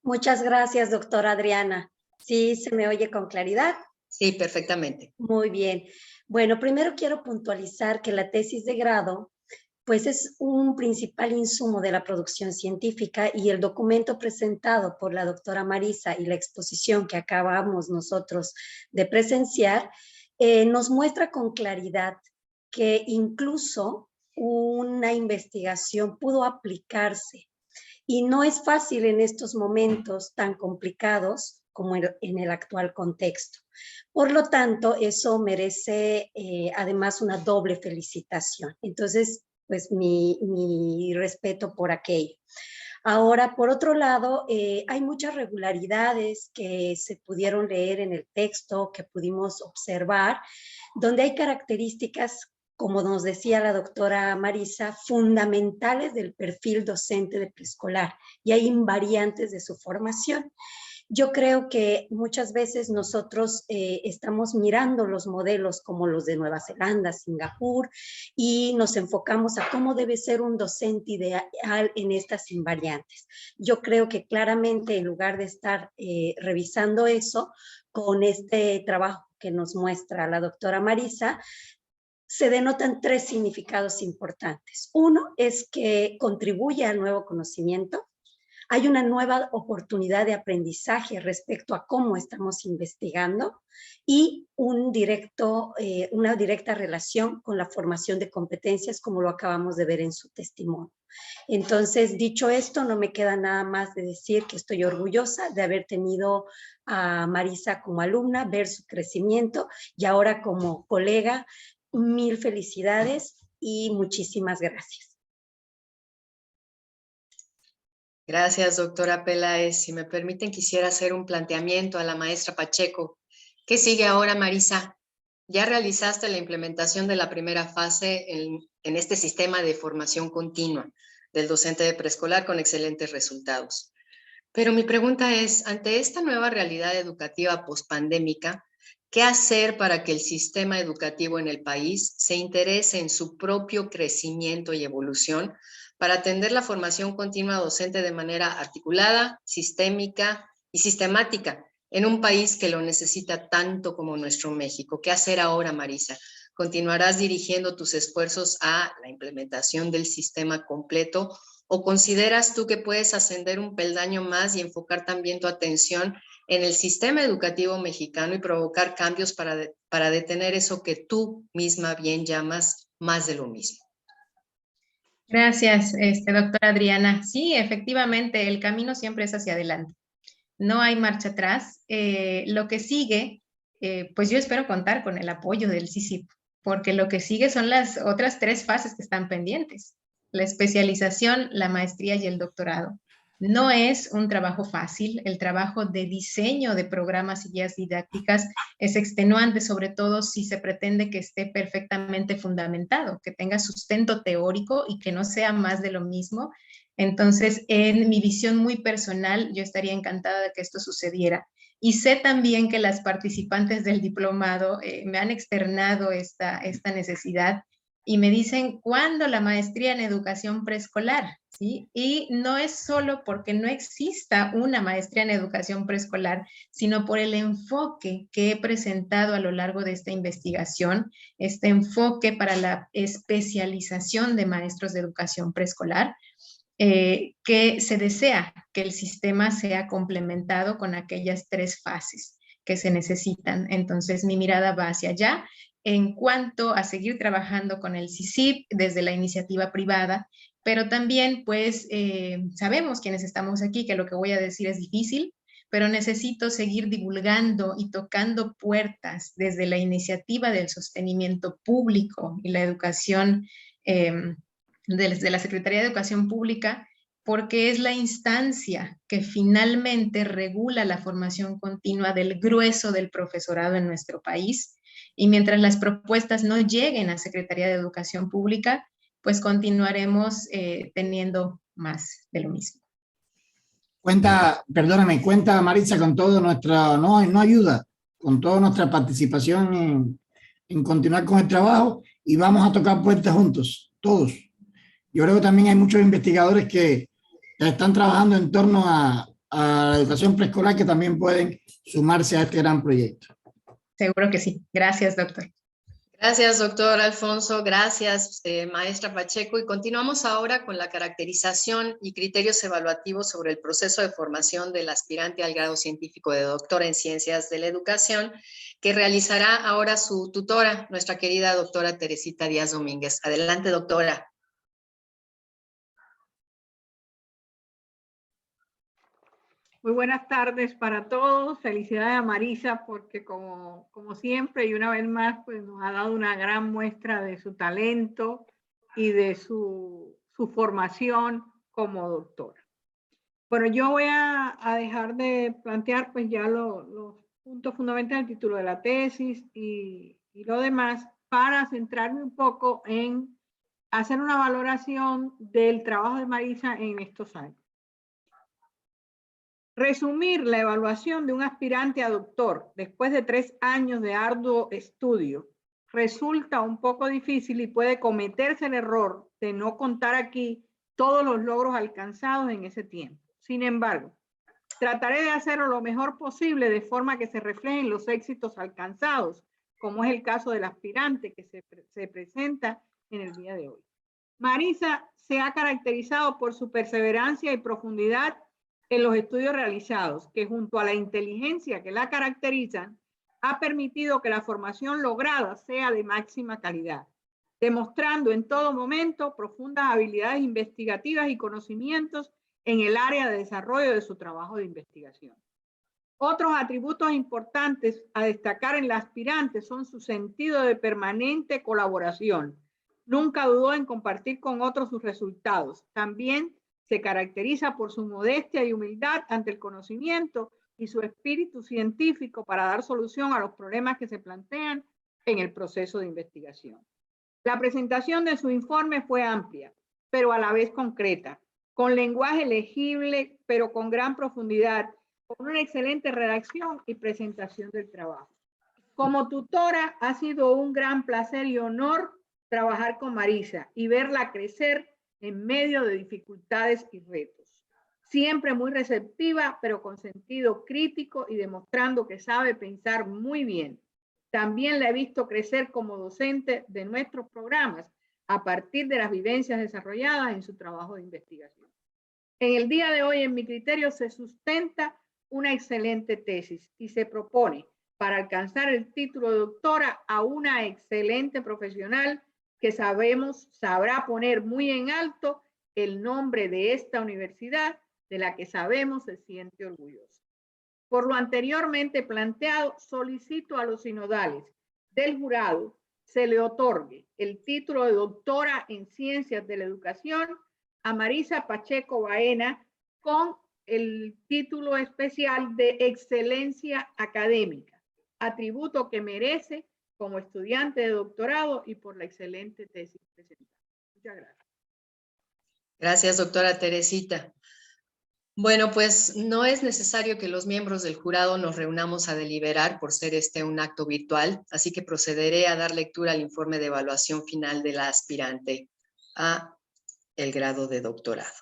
Muchas gracias, doctora Adriana. ¿Sí se me oye con claridad? Sí, perfectamente. Muy bien. Bueno, primero quiero puntualizar que la tesis de grado pues es un principal insumo de la producción científica y el documento presentado por la doctora Marisa y la exposición que acabamos nosotros de presenciar nos muestra con claridad que incluso una investigación pudo aplicarse y no es fácil en estos momentos tan complicados como en el actual contexto. Por lo tanto, eso merece además una doble felicitación. Entonces, pues mi respeto por aquello. Ahora, por otro lado, hay muchas regularidades que se pudieron leer en el texto, que pudimos observar, donde hay características, como nos decía la doctora Marisa, fundamentales del perfil docente de preescolar y hay invariantes de su formación. Yo creo que muchas veces nosotros estamos mirando los modelos como los de Nueva Zelanda, Singapur, y nos enfocamos a cómo debe ser un docente ideal en estas invariantes. Yo creo que claramente en lugar de estar revisando eso, con este trabajo que nos muestra la doctora Marisa, se denotan tres significados importantes. Uno es que contribuye al nuevo conocimiento. Hay una nueva oportunidad de aprendizaje respecto a cómo estamos investigando y una directa relación con la formación de competencias, como lo acabamos de ver en su testimonio. Entonces, dicho esto, no me queda nada más de decir que estoy orgullosa de haber tenido a Marisa como alumna, ver su crecimiento y ahora como colega, mil felicidades y muchísimas gracias. Gracias, doctora Peláez. Si me permiten, quisiera hacer un planteamiento a la maestra Pacheco. ¿Qué sigue ahora, Marisa? Ya realizaste la implementación de la primera fase en este sistema de formación continua del docente de preescolar con excelentes resultados. Pero mi pregunta es, ante esta nueva realidad educativa pospandémica, ¿qué hacer para que el sistema educativo en el país se interese en su propio crecimiento y evolución para atender la formación continua docente de manera articulada, sistémica y sistemática en un país que lo necesita tanto como nuestro México? ¿Qué hacer ahora, Marisa? ¿Continuarás dirigiendo tus esfuerzos a la implementación del sistema completo o consideras tú que puedes ascender un peldaño más y enfocar también tu atención en el sistema educativo mexicano y provocar cambios para detener eso que tú misma bien llamas más de lo mismo? Gracias, doctora Adriana. Sí, efectivamente, el camino siempre es hacia adelante. No hay marcha atrás. Lo que sigue, pues yo espero contar con el apoyo del CICIP, porque lo que sigue son las otras tres fases que están pendientes: la especialización, la maestría y el doctorado. No es un trabajo fácil. El trabajo de diseño de programas y guías didácticas es extenuante, sobre todo si se pretende que esté perfectamente fundamentado, que tenga sustento teórico y que no sea más de lo mismo. Entonces, en mi visión muy personal, yo estaría encantada de que esto sucediera. Y sé también que las participantes del diplomado me han externado esta necesidad y me dicen, ¿cuándo la maestría en educación preescolar? ¿Sí? Y no es solo porque no exista una maestría en educación preescolar, sino por el enfoque que he presentado a lo largo de esta investigación, este enfoque para la especialización de maestros de educación preescolar, que se desea que el sistema sea complementado con aquellas tres fases que se necesitan. Entonces, mi mirada va hacia allá en cuanto a seguir trabajando con el CICIP desde la iniciativa privada, pero también, pues, sabemos quienes estamos aquí que lo que voy a decir es difícil, pero necesito seguir divulgando y tocando puertas desde la iniciativa del sostenimiento público y la educación, desde la Secretaría de Educación Pública, porque es la instancia que finalmente regula la formación continua del grueso del profesorado en nuestro país. Y mientras las propuestas no lleguen a Secretaría de Educación Pública, pues continuaremos teniendo más de lo mismo. Cuenta Maritza con todo nuestra, no ayuda, con toda nuestra participación en continuar con el trabajo, y vamos a tocar puertas juntos, todos. Yo creo que también hay muchos investigadores que están trabajando en torno a la educación preescolar que también pueden sumarse a este gran proyecto. Seguro que sí. Gracias, doctor. Gracias, doctor Alfonso. Gracias, maestra Pacheco. Y continuamos ahora con la caracterización y criterios evaluativos sobre el proceso de formación del aspirante al grado científico de doctora en Ciencias de la Educación, que realizará ahora su tutora, nuestra querida doctora Teresita Díaz Domínguez. Adelante, doctora. Muy buenas tardes para todos. Felicidades a Marisa porque como siempre y una vez más pues nos ha dado una gran muestra de su talento y de su formación como doctora. Bueno, yo voy a dejar de plantear pues ya los puntos fundamentales del título de la tesis y lo demás para centrarme un poco en hacer una valoración del trabajo de Marisa en estos años. Resumir la evaluación de un aspirante a doctor después de 3 años de arduo estudio resulta un poco difícil y puede cometerse el error de no contar aquí todos los logros alcanzados en ese tiempo. Sin embargo, trataré de hacerlo lo mejor posible de forma que se reflejen los éxitos alcanzados, como es el caso del aspirante que se presenta en el día de hoy. Marisa se ha caracterizado por su perseverancia y profundidad en los estudios realizados, que junto a la inteligencia que la caracterizan, ha permitido que la formación lograda sea de máxima calidad, demostrando en todo momento profundas habilidades investigativas y conocimientos en el área de desarrollo de su trabajo de investigación. Otros atributos importantes a destacar en la aspirante son su sentido de permanente colaboración. Nunca dudó en compartir con otros sus resultados. También se caracteriza por su modestia y humildad ante el conocimiento y su espíritu científico para dar solución a los problemas que se plantean en el proceso de investigación. La presentación de su informe fue amplia, pero a la vez concreta, con lenguaje legible, pero con gran profundidad, con una excelente redacción y presentación del trabajo. Como tutora, ha sido un gran placer y honor trabajar con Marisa y verla crecer en medio de dificultades y retos. Siempre muy receptiva, pero con sentido crítico y demostrando que sabe pensar muy bien. También la he visto crecer como docente de nuestros programas a partir de las vivencias desarrolladas en su trabajo de investigación. En el día de hoy, en mi criterio, se sustenta una excelente tesis y se propone para alcanzar el título de doctora a una excelente profesional que sabrá poner muy en alto el nombre de esta universidad de la que sabemos se siente orgullosa. Por lo anteriormente planteado, solicito a los sinodales del jurado se le otorgue el título de doctora en Ciencias de la Educación a Marisa Pacheco Baena con el título especial de Excelencia Académica, atributo que merece como estudiante de doctorado y por la excelente tesis presentada. Muchas gracias. Gracias, doctora Teresita. Bueno, pues no es necesario que los miembros del jurado nos reunamos a deliberar por ser este un acto virtual, así que procederé a dar lectura al informe de evaluación final de la aspirante a el grado de doctorado.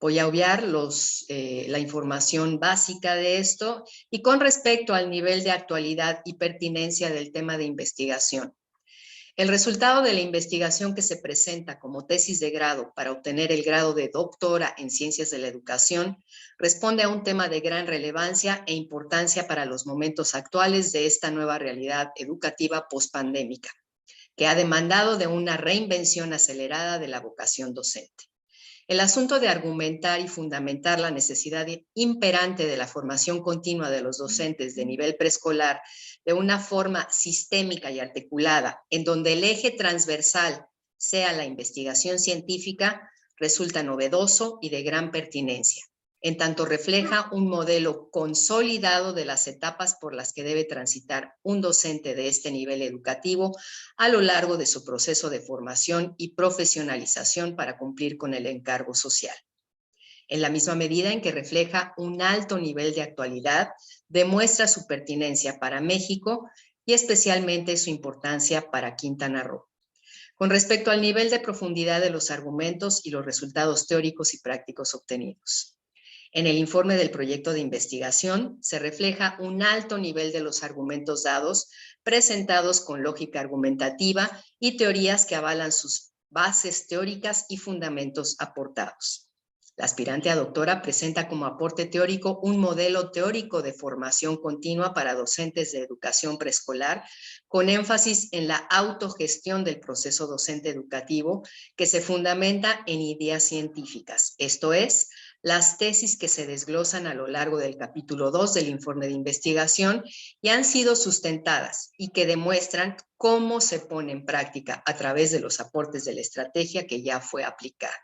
Voy a obviar la información básica de esto y con respecto al nivel de actualidad y pertinencia del tema de investigación. El resultado de la investigación que se presenta como tesis de grado para obtener el grado de doctora en Ciencias de la Educación responde a un tema de gran relevancia e importancia para los momentos actuales de esta nueva realidad educativa pospandémica, que ha demandado de una reinvención acelerada de la vocación docente. El asunto de argumentar y fundamentar la necesidad imperante de la formación continua de los docentes de nivel preescolar de una forma sistémica y articulada, en donde el eje transversal sea la investigación científica, resulta novedoso y de gran pertinencia, en tanto refleja un modelo consolidado de las etapas por las que debe transitar un docente de este nivel educativo a lo largo de su proceso de formación y profesionalización para cumplir con el encargo social. En la misma medida en que refleja un alto nivel de actualidad, demuestra su pertinencia para México y especialmente su importancia para Quintana Roo. Con respecto al nivel de profundidad de los argumentos y los resultados teóricos y prácticos obtenidos. En el informe del proyecto de investigación se refleja un alto nivel de los argumentos dados, presentados con lógica argumentativa y teorías que avalan sus bases teóricas y fundamentos aportados. La aspirante a doctora presenta como aporte teórico un modelo teórico de formación continua para docentes de educación preescolar, con énfasis en la autogestión del proceso docente educativo que se fundamenta en ideas científicas, esto es, las tesis que se desglosan a lo largo del capítulo 2 del informe de investigación y han sido sustentadas y que demuestran cómo se pone en práctica a través de los aportes de la estrategia que ya fue aplicada.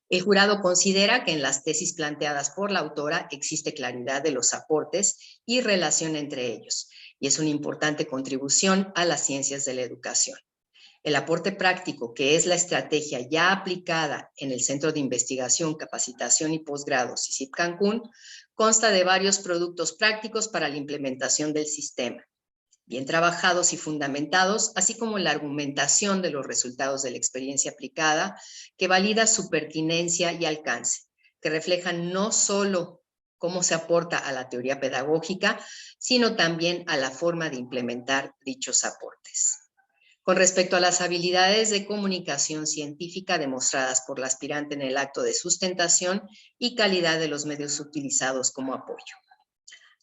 El jurado considera que en las tesis planteadas por la autora existe claridad de los aportes y relación entre ellos, y es una importante contribución a las ciencias de la educación. El aporte práctico, que es la estrategia ya aplicada en el Centro de Investigación, Capacitación y Posgrado CICIP Cancún, consta de varios productos prácticos para la implementación del sistema, bien trabajados y fundamentados, así como la argumentación de los resultados de la experiencia aplicada, que valida su pertinencia y alcance, que reflejan no solo cómo se aporta a la teoría pedagógica, sino también a la forma de implementar dichos aportes. Con respecto a las habilidades de comunicación científica demostradas por la aspirante en el acto de sustentación y calidad de los medios utilizados como apoyo.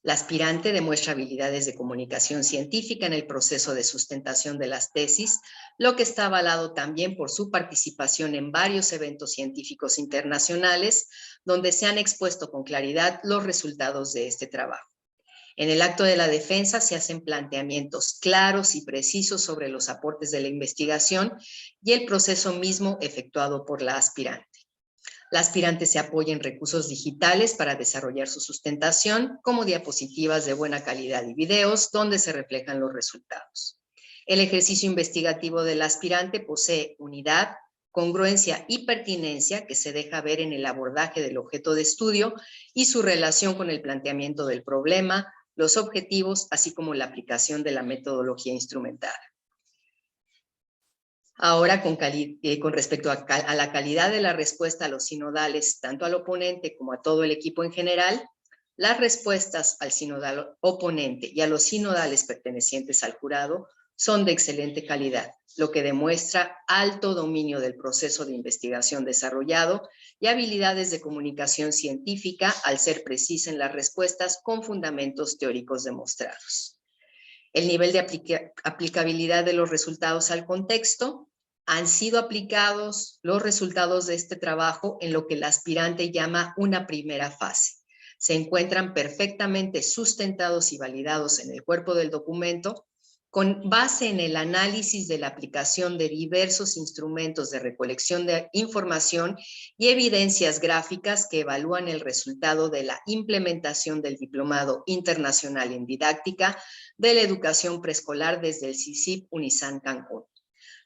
La aspirante demuestra habilidades de comunicación científica en el proceso de sustentación de las tesis, lo que está avalado también por su participación en varios eventos científicos internacionales, donde se han expuesto con claridad los resultados de este trabajo. En el acto de la defensa se hacen planteamientos claros y precisos sobre los aportes de la investigación y el proceso mismo efectuado por la aspirante. La aspirante se apoya en recursos digitales para desarrollar su sustentación, como diapositivas de buena calidad y videos donde se reflejan los resultados. El ejercicio investigativo del aspirante posee unidad, congruencia y pertinencia que se deja ver en el abordaje del objeto de estudio y su relación con el planteamiento del problema, los objetivos, así como la aplicación de la metodología instrumentada. Ahora, con respecto a la calidad de la respuesta a los sinodales, tanto al oponente como a todo el equipo en general, las respuestas al sinodal oponente y a los sinodales pertenecientes al jurado son de excelente calidad, lo que demuestra alto dominio del proceso de investigación desarrollado y habilidades de comunicación científica al ser precisa en las respuestas con fundamentos teóricos demostrados. El nivel de aplicabilidad de los resultados al contexto. Han sido aplicados los resultados de este trabajo en lo que el aspirante llama una primera fase. Se encuentran perfectamente sustentados y validados en el cuerpo del documento, con base en el análisis de la aplicación de diversos instrumentos de recolección de información y evidencias gráficas que evalúan el resultado de la implementación del Diplomado Internacional en Didáctica de la Educación Preescolar desde el CICIP Unizan Cancún.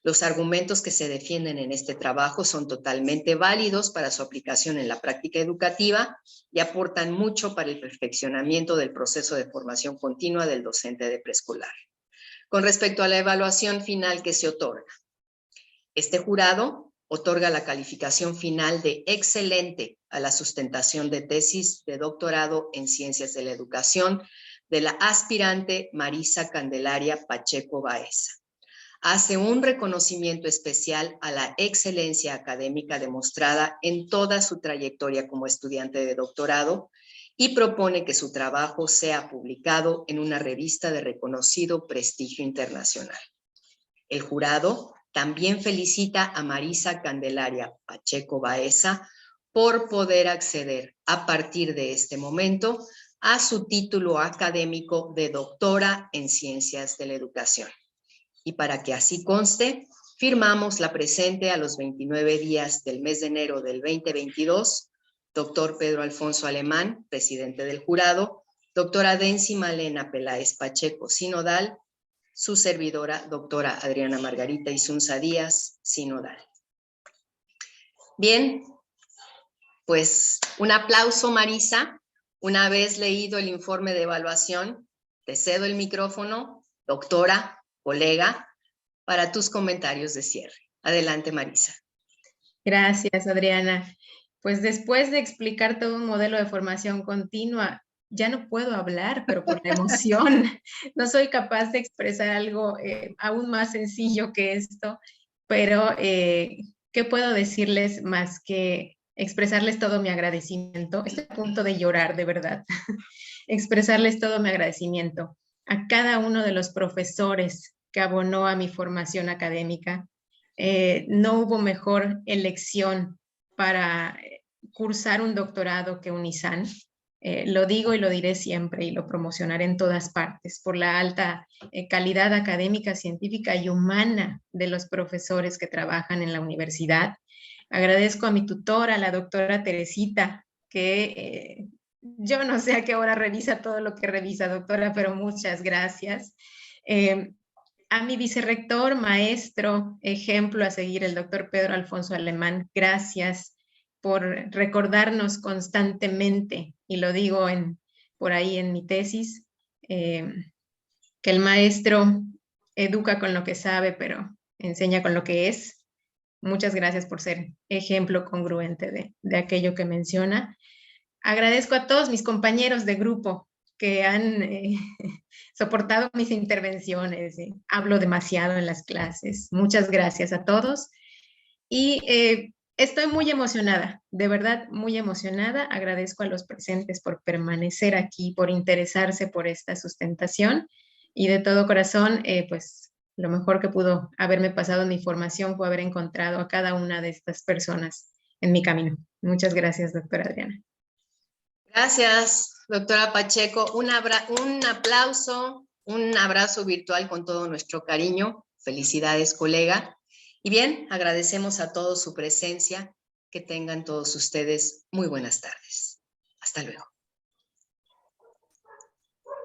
Los argumentos que se defienden en este trabajo son totalmente válidos para su aplicación en la práctica educativa y aportan mucho para el perfeccionamiento del proceso de formación continua del docente de preescolar. Con respecto a la evaluación final que se otorga, este jurado otorga la calificación final de excelente a la sustentación de tesis de doctorado en Ciencias de la Educación de la aspirante Marisa Candelaria Pacheco Baeza. Hace un reconocimiento especial a la excelencia académica demostrada en toda su trayectoria como estudiante de doctorado y propone que su trabajo sea publicado en una revista de reconocido prestigio internacional. El jurado también felicita a Marisa Candelaria Pacheco Baeza por poder acceder a partir de este momento a su título académico de doctora en Ciencias de la Educación. Y para que así conste, firmamos la presente a los 29 días del mes de enero del 2022, doctor Pedro Alfonso Alemán, presidente del jurado, doctora Densi Malena Peláez Pacheco Sinodal, su servidora, doctora Adriana Margarita Isunza Díaz, Sinodal. Bien, pues un aplauso, Marisa. Una vez leído el informe de evaluación, te cedo el micrófono, doctora, colega, para tus comentarios de cierre. Adelante, Marisa. Gracias, Adriana. Pues después de explicar todo un modelo de formación continua, ya no puedo hablar, pero por la emoción no soy capaz de expresar algo aún más sencillo que esto, pero ¿qué puedo decirles más que expresarles todo mi agradecimiento? Estoy a punto de llorar, de verdad. Expresarles todo mi agradecimiento a cada uno de los profesores que abonó a mi formación académica. No hubo mejor elección para cursar un doctorado que un ISAN. Lo digo y lo diré siempre y lo promocionaré en todas partes por la alta calidad académica, científica y humana de los profesores que trabajan en la universidad. Agradezco a mi tutora, la doctora Teresita, que yo no sé a qué hora revisa todo lo que revisa, doctora, pero muchas gracias. A mi vicerrector, maestro, ejemplo a seguir, el doctor Pedro Alfonso Alemán, gracias por recordarnos constantemente, y lo digo por ahí en mi tesis, que el maestro educa con lo que sabe, pero enseña con lo que es. Muchas gracias por ser ejemplo congruente de aquello que menciona. Agradezco a todos mis compañeros de grupo que han soportado mis intervenciones. Hablo demasiado en las clases. Muchas gracias a todos. Y estoy muy emocionada, de verdad muy emocionada. Agradezco a los presentes por permanecer aquí, por interesarse por esta sustentación. Y de todo corazón, pues lo mejor que pudo haberme pasado en mi formación fue haber encontrado a cada una de estas personas en mi camino. Muchas gracias, doctora Adriana. Gracias, doctora Pacheco. Un aplauso, un abrazo virtual con todo nuestro cariño. Felicidades, colega. Y bien, agradecemos a todos su presencia. Que tengan todos ustedes muy buenas tardes. Hasta luego.